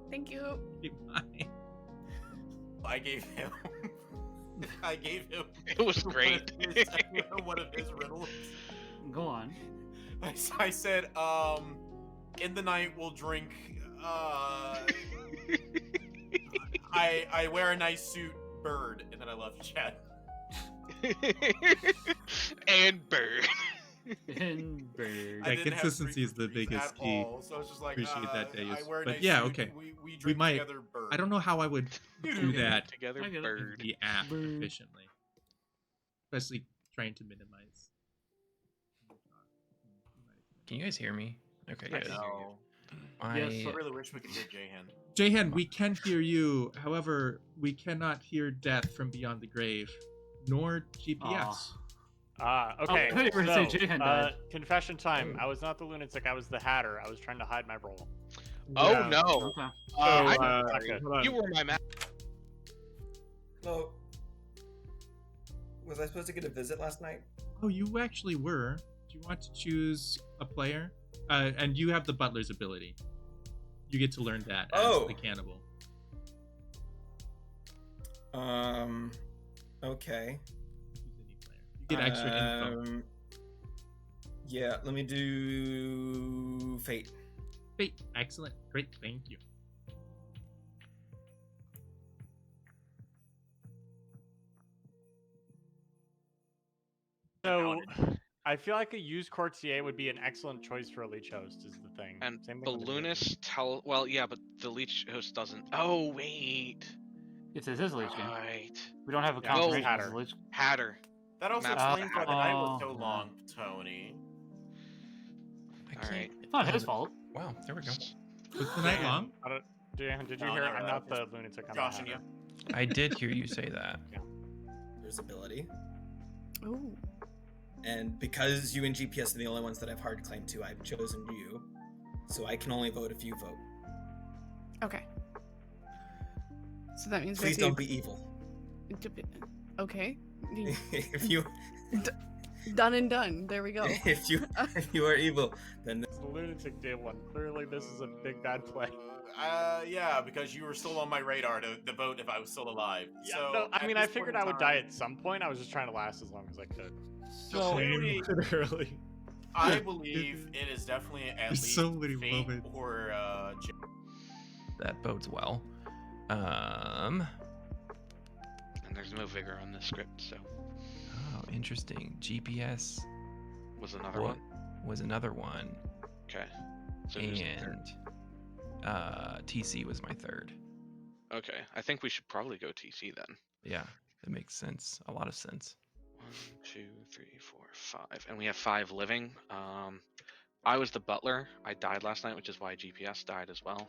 Thank you. Goodbye. I gave him. it was great. One of his riddles. Go on. I said, in the night we'll drink. I wear a nice suit, bird, and then I left chat. And bird. And bird. I Yeah, didn't have consistency is the 3 biggest at key. all, so it's just like Appreciate that, I Deus. wear a But nice yeah, suit, okay. We drink might- together, bird. I don't know how I would do that Together, I get it. in bird. the app Bird. efficiently, especially trying to minimize. Can you guys hear me? Okay, Yes. good. No. Yes, I really wish we could hear Jahan. Jahan, we can hear you. However, we cannot hear death from beyond the grave, nor GPS. Okay. I thought you were gonna say so, Jahan died. confession time. I was not the lunatic. I was the Hatter. I was trying to hide my role. Oh Yeah. no! Okay. I'm not sorry. good. Hold on. You were my map. Hello. Was I supposed to get a visit last night? Oh, you actually were. Do you want to choose a player? And you have the butler's ability. You get to learn that as Oh. the cannibal. Okay. Choose any player. You get extra info. Yeah, let me do Fate. Fate. Excellent. Great. Thank you. So, I feel like a used courtier would be an excellent choice for a leech host. Is the thing. And Same thing with the Balloonist tell. Well, yeah, but the leech host doesn't. Oh wait. It's his Lich game. Right. We don't have a Yeah, confirmation. Hatter. It's his Lich. Hatter. That also Map- explains why the night was so Oh. long, Tony. I All can't- right. It's not his fault. Wow, there we go. Was the night long? Did you No, hear? not I'm really. not the lunatic. I'm Josh the and you. Hatter. I did hear you say that. There's ability. Ooh. And because you and GPS are the only ones that have hard claim to, I've chosen you. So I can only vote if you vote. Okay. So that means Please we don't have be evil. to... Okay. if you Done and done. There we go. if you are evil, then It's the lunatic day one. Clearly, this is a big bad play. Yeah, because you were still on my radar to vote if I was still alive. Yeah, so no, I at mean, I this point figured in I would die time, at some point. I was just trying to last as long as I could. So clearly, Literally. I believe it is definitely at There's least so many Fate moments. or That bodes well. And there's no vigor on this script, so Oh, interesting. GPS was another what one. was another one, Okay. So who's the third? and TC was my third. Okay, I think we should probably go TC then. Yeah, that makes sense. A lot of sense. 1, 2, 3, 4, 5, and we have 5 living. I was the butler. I died last night, which is why GPS died as well.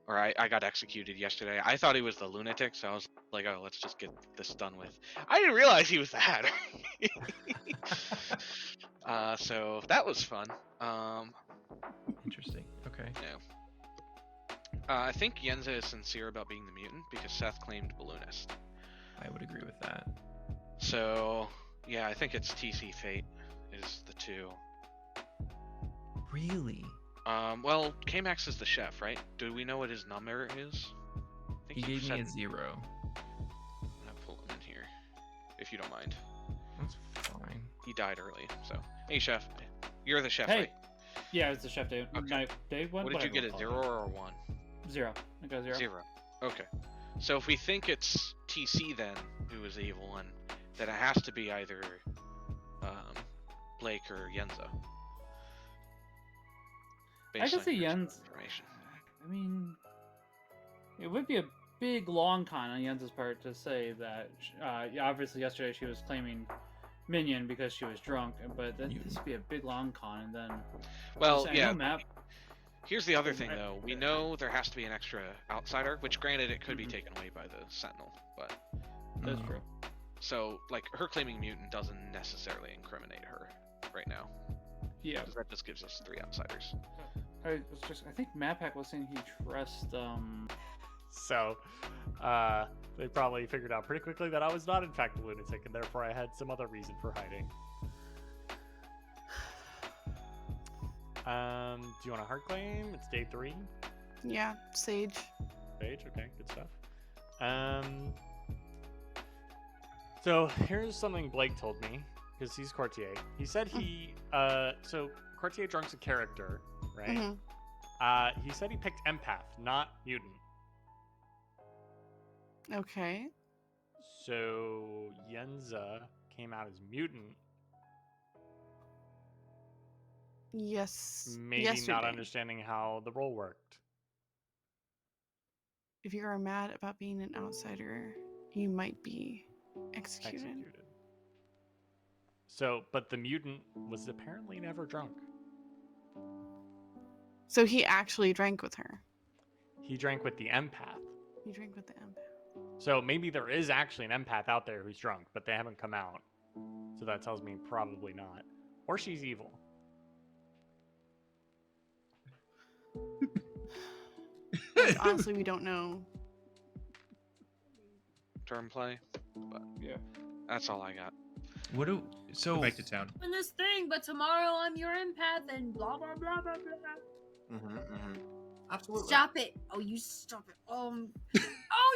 Or I got executed yesterday. I thought he was the lunatic, so I was like, oh, let's just get this done with. I didn't realize he was the Hatter. So that was fun. Interesting. Okay. I think Yenza is sincere about being the mutant because Seth claimed balloonist. I would agree with that. So yeah, I think it's TC Fate is the 2. Really? Well, K-Max is the chef, right? Do we know what his number is? I He think gave me said- a 0. I'm gonna pull him in here, if you don't mind. That's fine. He died early, so hey, chef, you're the chef, Hey. right? Yeah, it's the chef day. Okay. Night day one. What did you whatever get? A we'll call 0 or a 1? it. 0. I got 0. 0. Okay. So if we think it's TC then, who was the evil one, then it has to be either Blake or Yenza. I Based can on say your Yen's. information. I mean, it would be a big long con on Jens's part to say that. Yeah, obviously, yesterday she was claiming Minion because she was drunk, but then this would be a big long con, and then. Well, I yeah. know Map. Here's the other thing, though. We know there has to be an extra outsider, which, granted, it could be taken away by the Sentinel, but That's true. so like her claiming mutant doesn't necessarily incriminate her right now. Yeah. 'Cause that just gives us 3 outsiders. I think MapHack was saying he trusts So, they probably figured out pretty quickly that I was not in fact a lunatic, and therefore I had some other reason for hiding. Do you want a hard claim? It's day 3. Yeah, Sage. Sage, okay, good stuff. So here's something Blake told me, because he's courtier. He said he so Courtier Drunk's a character, right? Mhm. He said he picked empath, not mutant. Okay. So Yenza came out as mutant, Yes. maybe yesterday. not understanding how the role worked. If you are mad about being an outsider, you might be executed. So, but the mutant was apparently never drunk. So he actually drank with her. He drank with the empath. He drank with the empath. So maybe there is actually an empath out there who's drunk, but they haven't come out. So that tells me probably not. Or she's evil. Honestly, we don't know. Turn play. But yeah, that's all I got. What do so? Go back to town. In this thing, but tomorrow I'm your empath and blah blah blah blah blah. Absolutely. Stop it! Oh, you stop it! Oh,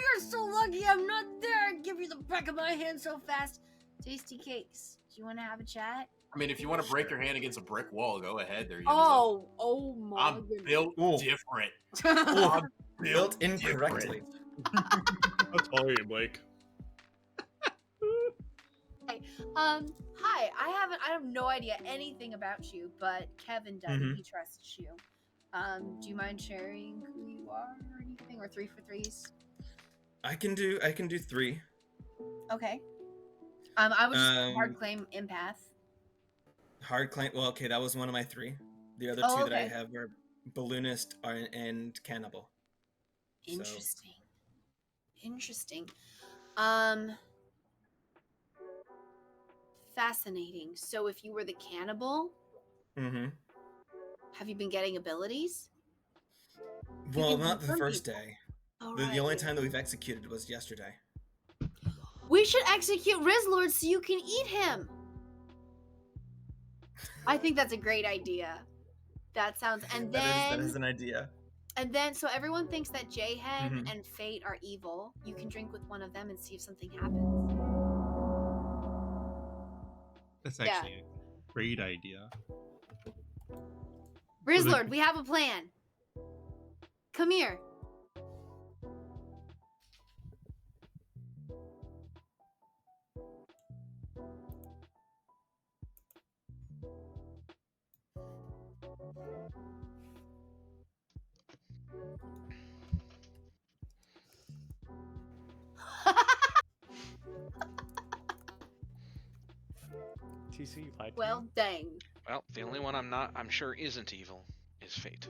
you're so lucky I'm not there. I give you the back of my hand so fast. Tasty cakes. Do you want to have a chat? I mean, if you want to break your hand against a brick wall, go ahead. There you go. Oh my I'm goodness. built different. I'm I'm built incorrectly. That's all you, Blake. Hi. I have no idea anything about you, but Kevin does. Mhm. He trusts you. Do you mind sharing who you are or anything, or 3 for 3s? I can do 3. Okay. I would just hard Um, claim empath. Hard claim. Well, okay, that was one of my 3. The other Oh, 2 that I okay. have were balloonist and cannibal. So- Interesting. Fascinating. So if you were the cannibal, Mhm. have you been getting abilities? Well, can not the confirm first people. day. All The right. only time that we've executed was yesterday. We should execute Rizlord so you can eat him. I think that's a great idea. That sounds. And That then is an idea. so everyone thinks that Jayhen Mhm. and Fate are evil. You can drink with one of them and see if something happens. That's Yeah. actually a great idea. Rizlord, we have a plan. Come here. TC, you lied to Well, me? dang. Well, the only one I'm sure isn't evil is Fate.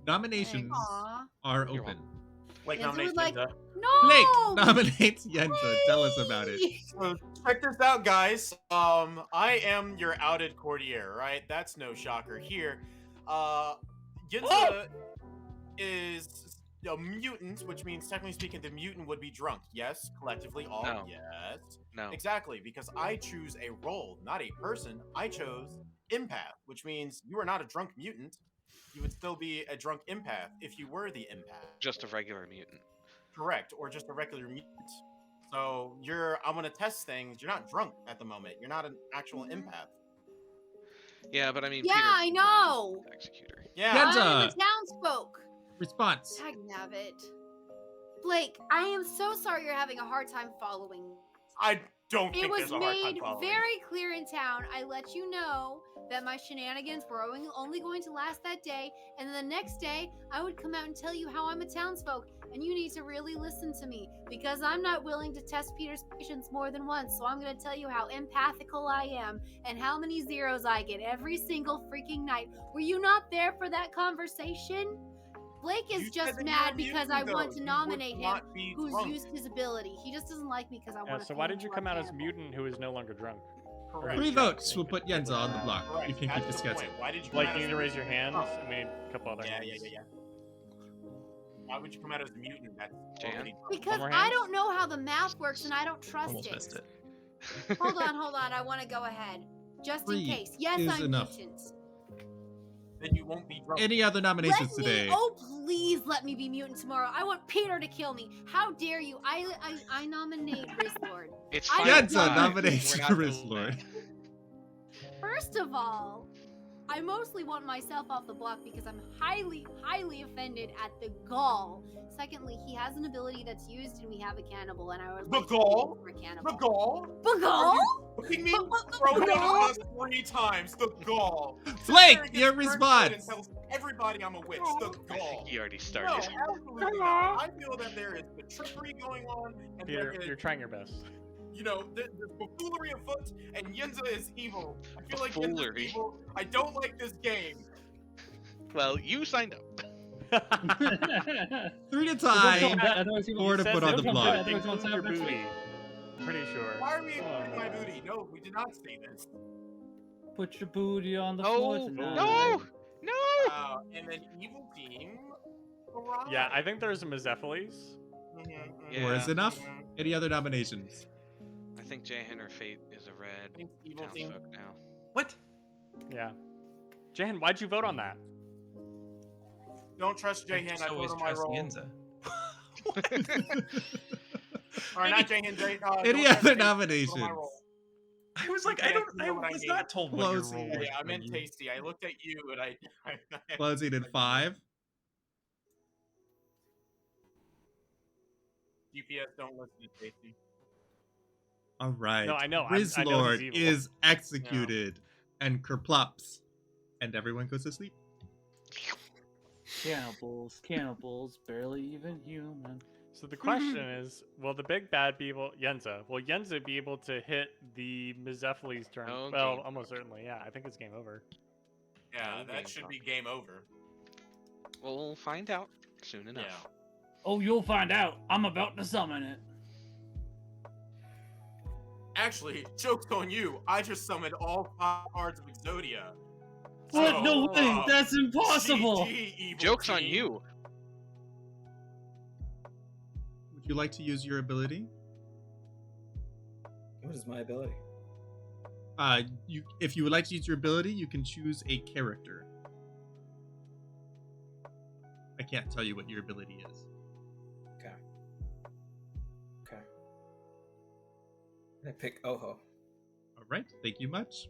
Nominations Aw. are You're open. Blake Yenza nominates would like. Yenza. No. Blake nominates Yenza. Tell us about it. So check this out, guys. I am your outed courtier, right? That's no shocker here. Yenza is a mutant, which means technically speaking, the mutant would be drunk. Yes, collectively, all No. yes. No. Exactly, because I choose a role, not a person. I chose empath, which means you are not a drunk mutant. You would still be a drunk empath if you were the empath. Just a regular mutant. Correct, or just a regular mutant. So I'm gonna test things. You're not drunk at the moment. You're not an actual empath. Yeah, but I mean, Yeah, Peter, I know. the executor. Yeah. Yenza. I'm the townsfolk. Response. Dagnabbit. Blake, I am so sorry you're having a hard time following. I don't It think was there's a hard time made following. very clear in town. I let you know that my shenanigans were only going to last that day, and then the next day I would come out and tell you how I'm a townsfolk, and you need to really listen to me because I'm not willing to test Peter's patience more than once. So I'm going to tell you how empathical I am and how many zeros I get every single freaking night. Were you not there for that conversation? Blake is You said just that mad you're a because mutant, I want though. to You would nominate him, not be who's drunk. used his ability. He just doesn't like me because I Yeah, want to. so why did you come out as mutant who is no longer drunk? Correct. 3 votes will put Yenza on the block. Correct. You can keep That's the the point. schedule. Why did you? Like, come you out need to as- raise your hands. Oh. I mean, a couple other Yeah. hands. Why would you come out as a mutant? That's Jan? already drunk. Because more I hands? don't know how the math works and I don't trust Almost it. missed it. Hold on. I want to go ahead. Just 3 in case. Yes, is I'm enough. mutant. Then you won't be drunk. Any other nominations Let today? me, please let me be mutant tomorrow. I want Peter to kill me. How dare you? I nominate Rizlord. It's I fine. don't Yenza know. nominates We're not doing Rizlord. that. First of all, I mostly want myself off the block because I'm highly, highly offended at the gall. Secondly, he has an ability that's used and we have a cannibal, and I would The like gall? for a cannibal. The gall? The gall? Fucking me throw it on us 3 times. The gall. Blake, Sarah gets your turned response. and tells everybody I'm a witch. The I gall. think he already No, started. absolutely not. I feel that there is the trickery going on, and Peter, there is, you're trying your best. you know, there's buffoonery afoot, and Yenza is evil. I feel like Yenza's Buffoonery? evil. I don't like this game. Well, you signed up. 3 to Don't tie. tell him that, otherwise he will- 4 to Says put on it the comes block. with Otherwise he won't include sign your up next booty. week. Pretty sure. Why are we Oh, including my no. booty? No, we did not say this. Put your booty on the floor Oh tonight. no! No! Wow, and then evil team. Alright. Yeah, I think there's a Mezephiles. Yeah. 4 is enough. Any other nominations? I think Jahan or Fate is a red I think evil team. townsfolk now. What? Yeah. Jahan, why'd you vote on that? Don't trust Jahan. I So vote is on my trust roll. Yenza. Alright, not Jahan. Any don't trust other Jahan, vote on my nominations? roll. I was like, Yeah, I you know what I was hate. not told what your Closing. role was. Yeah, I meant when you- tasty. I looked at you and I Closing in 5. GPS don't listen to tasty. All right. No, I know. I know he's Rizlord evil. is executed and kerplops. And everyone goes to sleep. Cannibals, cannibals, barely even human. So the question is, will the big bad people, Yenza, will Yenza be able to hit the Mezephiles turn? Oh, well, game. almost certainly, yeah. I think it's game over. Yeah, No that game should be talk. game over. We'll find out soon enough. Yeah. Oh, you'll find out. I'm about to summon it. Actually, joke's on you. I just summoned all 5 cards of Exodia. What? No way! uh, That's impossible! GG, evil Joke's on team. you. Would you like to use your ability? What is my ability? If you would like to use your ability, you can choose a character. I can't tell you what your ability is. Okay. I pick Oho. All right. Thank you much.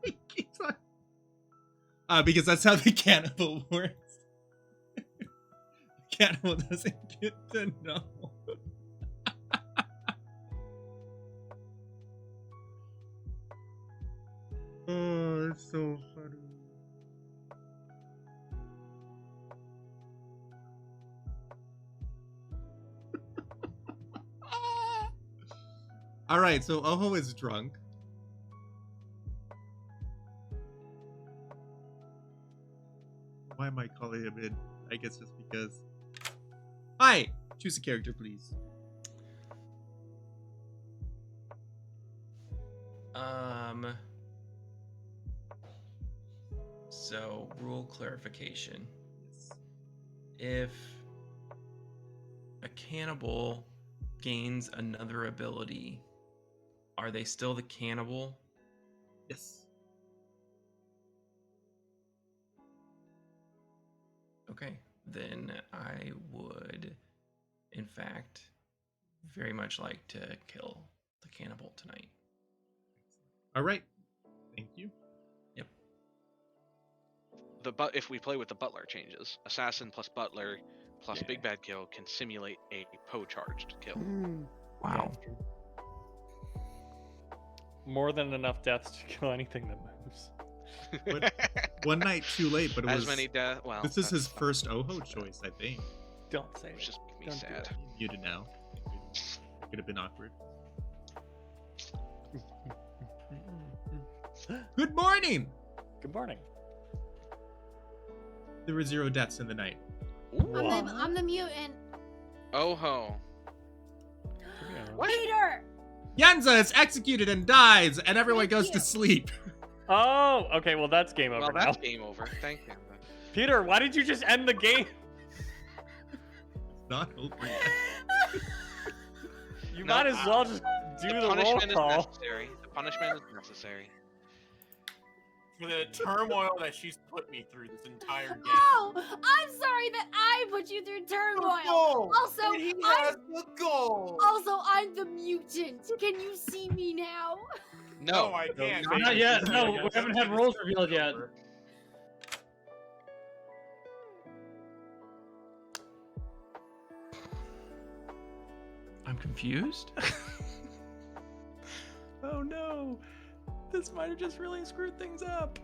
He keeps on- because that's how the cannibal works. The cannibal doesn't get to know. Oh, it's so funny. All right, so Oho is drunk. Why am I calling him in? I guess just because. Hi! Choose a character, please. So, rule clarification. If a cannibal gains another ability, are they still the cannibal? Yes. Okay, then I would, in fact, very much like to kill the cannibal tonight. All right. Thank you. Yep. If we play with the butler changes, assassin plus butler plus Yeah. big bad kill can simulate a charged kill. Wow. More than enough deaths to kill anything that moves. One night too late, but it As was. many death. Well, This is his that's- first Oho choice, I think. Don't say It it. just make me Don't do sad. it. Muted now. It could have been awkward. Good morning! Good morning. There were 0 deaths in the night. I'm the mutant. Oh ho. What? Peter! Yenza is executed and dies, and everyone goes to sleep. Oh, okay. Well, that's game over Well, now. that's game over. Thank you. Peter, why did you just end the game? It's not over yet. You No, might as well just do the roll punishment is call. necessary. The punishment is necessary. for the turmoil that she's put me through this entire game. Oh, I'm sorry that I put you through turmoil. Also, he has the goal. I'm the mutant. Can you see me now? No. I can't. Not yet. No, we haven't had roles revealed yet. I'm confused. Oh no. This might have just really screwed things up.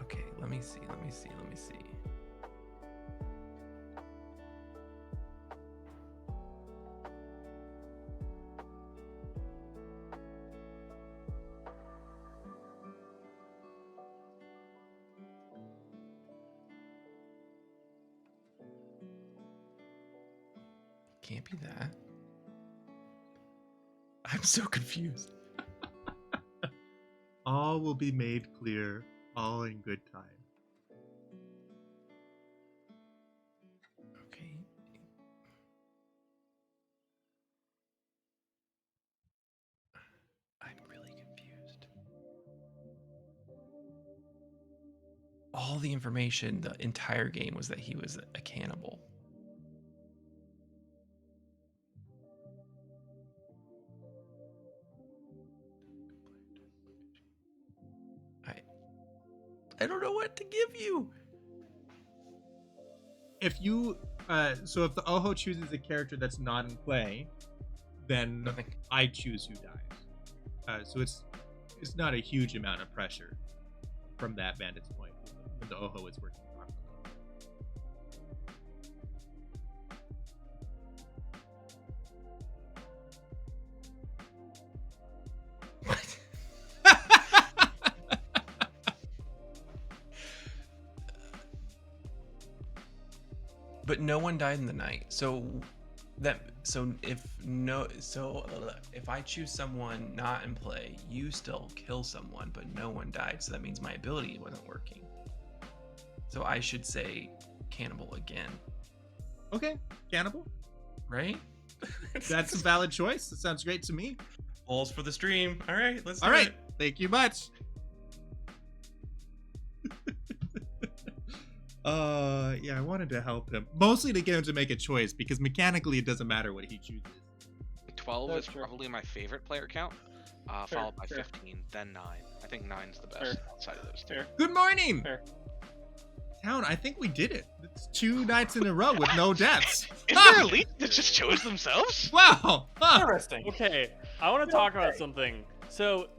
Okay, let me see. Can't be that. I'm so confused. All will be made clear, all in good time. Okay. I'm really confused. All the information the entire game was that he was a cannibal. I don't know what to give you. If you, so if the Oho chooses a character that's not in play, then I choose who dies. So it's not a huge amount of pressure from that vantage point when the Oho is working properly. But no one died in the night. So if I choose someone not in play, you still kill someone, but no one died. So that means my ability wasn't working. So I should say cannibal again. Okay, cannibal. Right? That's a valid choice. That sounds great to me. Balls for the stream. All right, let's do All right, it. thank you much. Yeah, I wanted to help him. Mostly to get him to make a choice, because mechanically it doesn't matter what he chooses. 12 is probably my favorite player count, followed by 15, then 9. I think 9's the best outside of those two. Good morning! Town, I think we did it. It's 2 nights in a row with no deaths. Is there a lead that just chose themselves? Wow! Huh. Interesting. Okay, I want to talk about something. So,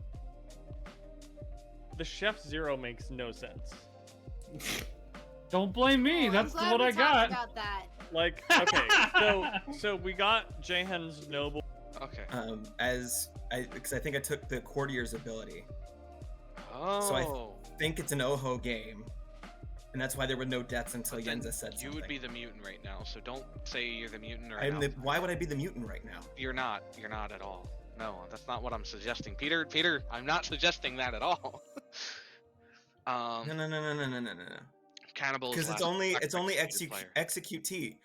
the Chef Zero makes no sense. Don't blame me. That's I'm glad what we I got. talked about that. Like, okay, so we got Jahen's noble. Okay. Because I think I took the courtier's ability. Oh. So I think it's an Oho game, and that's why there were no deaths until But then Yenza said something. You would be the mutant right now, so don't say you're the mutant or Why would I be the mutant right now? You're not. You're not at all. No, that's not what I'm suggesting. Peter, I'm not suggesting that at all. No. Cannibal. Because it's only execute T.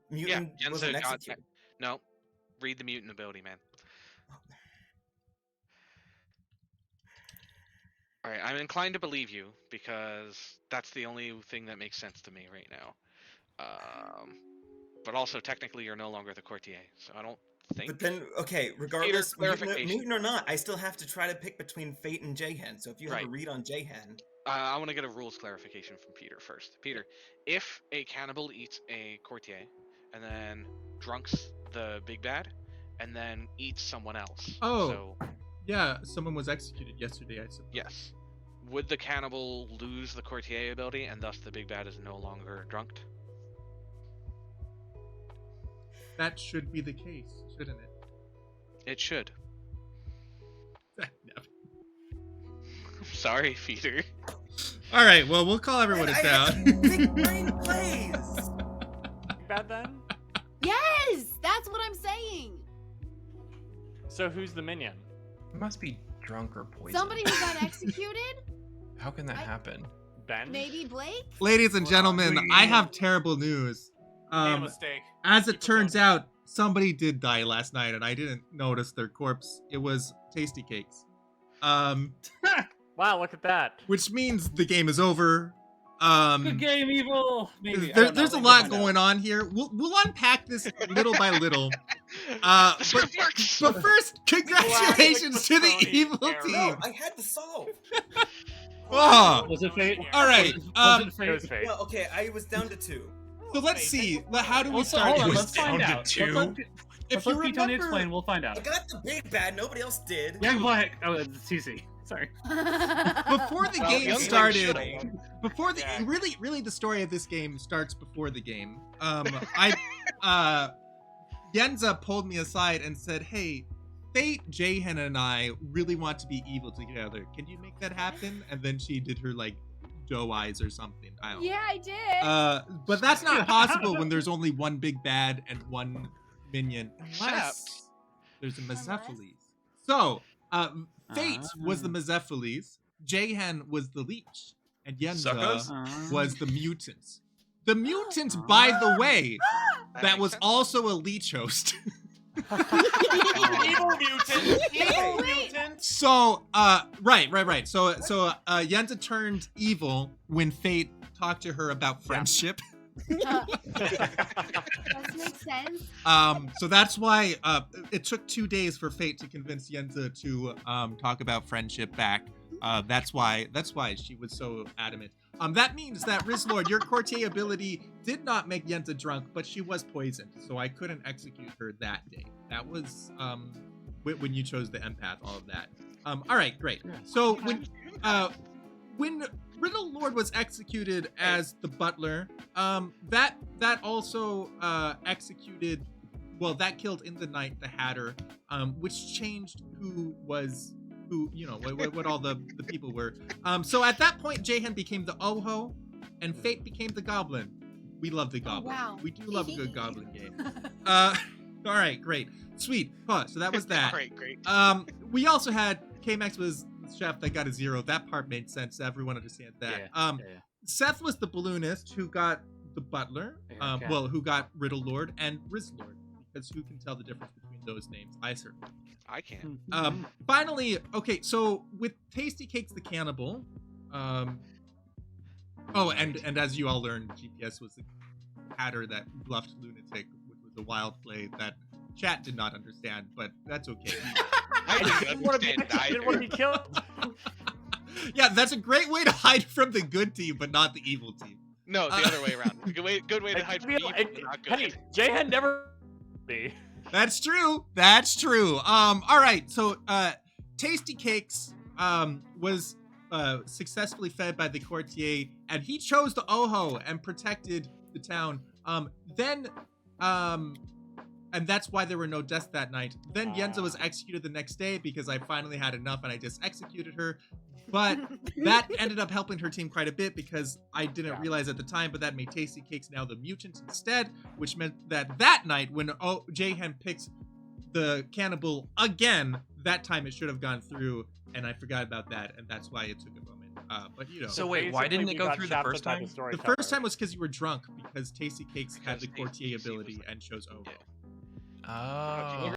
Mutant wasn't executed. No, read the mutant ability, man. All right, I'm inclined to believe you because that's the only thing that makes sense to me right now. But also, technically, you're no longer the courtier, so I don't think. But then, okay, regardless, mutant or not, I still have to try to pick between Fate and Jahen. So if you have a read on Jahen. I want to get a rules clarification from Peter first. Peter, if a cannibal eats a courtier and then drunks the big bad and then eats someone else. Oh, yeah, someone was executed yesterday, I suppose. Yes. Would the cannibal lose the courtier ability and thus the big bad is no longer drunked? That should be the case, shouldn't it? It should. No. Sorry, Peter. All right, well, we'll call everyone a down. Big brain plays. Bad then? Yes, that's what I'm saying. So who's the minion? It must be drunk or poisoned. Somebody who got executed? How can that happen? Ben? Maybe Blake? Ladies and gentlemen, I have terrible news. Mistake. As it turns out, somebody did die last night, and I didn't notice their corpse. It was Tasty Cakes. Wow, look at that. which means the game is over. Good game, evil. Maybe. There's a lot going on here. We'll unpack this little by little. This But works. first, congratulations to the Ptony evil error. team. No, I had to solve. Oh, Was it fate? all right. Was it It fate? was fake. Well, okay, I was down to 2. So let's see. How do we Well, so start? hold on, here? let's find down to out. two. If Let's you let Ptony remember, explain. We'll find I out. got the big bad. Nobody else did. Young Black. Oh, it's CC. Sorry. before the Well, game Young started, Black before the Yeah. really the story of this game starts before the game. Yenza pulled me aside and said, "Hey, Fate, Jahan, and I really want to be evil together. Can you make that happen?" And then she did her like doe eyes or something. I don't know. Yeah, I did. But that's not possible when there's only one big bad and one minion, unless there's a Mezephiles. So, Fate was the Mezephiles, Jahan was the leech, and Suckers? Yenza was the mutants. The mutants, by the way, that was also a leech host. Evil mutant. Evil Wait. mutant. So, right. So, Yenza turned evil when Fate talked to her about friendship. That makes sense. So that's why it took 2 days for Fate to convince Yenza to talk about friendship back. That's why she was so adamant. That means that Rizlord, your courtier ability did not make Yenza drunk, but she was poisoned, so I couldn't execute her that day. That was when you chose the empath, all of that. All right, great. So when Riddle Lord was executed as the butler, that also executed, well, that killed in the night the Hatter, which changed who, you know, what all the people were. So at that point, Jahan became the Oho, and Fate became the Goblin. We love the Goblin. wow. We do love a good Goblin game. All right, great, sweet. Huh, so that was that. Great. We also had K-Max was the chef that got a 0. That part made sense. Everyone understands that. Yeah. Seth was the balloonist who got the butler. Yeah, okay. Well, who got Riddle Lord and Riz Lord, because who can tell the difference between those names? I certainly. I can. Finally, okay, so with Tasty Cakes the Cannibal, and as you all learned, GPS was the hatter that bluffed Lunatic, which was a wild play that chat did not understand, but that's okay. I didn't understand it Didn't want to be killed. Yeah, that's a great way to hide from the good team, but not the evil team. No, the other way around. Good way to hide from evil, but not good. Hey, Jay had never be. That's true. That's true. All right. So, Tasty Cakes was successfully fed by the courtier, and he chose the Oho and protected the town. And that's why there were no deaths that night. Then Yenza was executed the next day because I finally had enough and I just executed her. But that ended up helping her team quite a bit because I didn't realize at the time, but that made Tasty Cakes now the mutant instead, which meant that night when Jahan picks the cannibal again, that time it should have gone through, and I forgot about that, and that's why it took a moment. But you know. So wait, why didn't it go through the first time? The first time was because you were drunk, because Tasty Cakes had the courtier ability and chose Oho. Oh.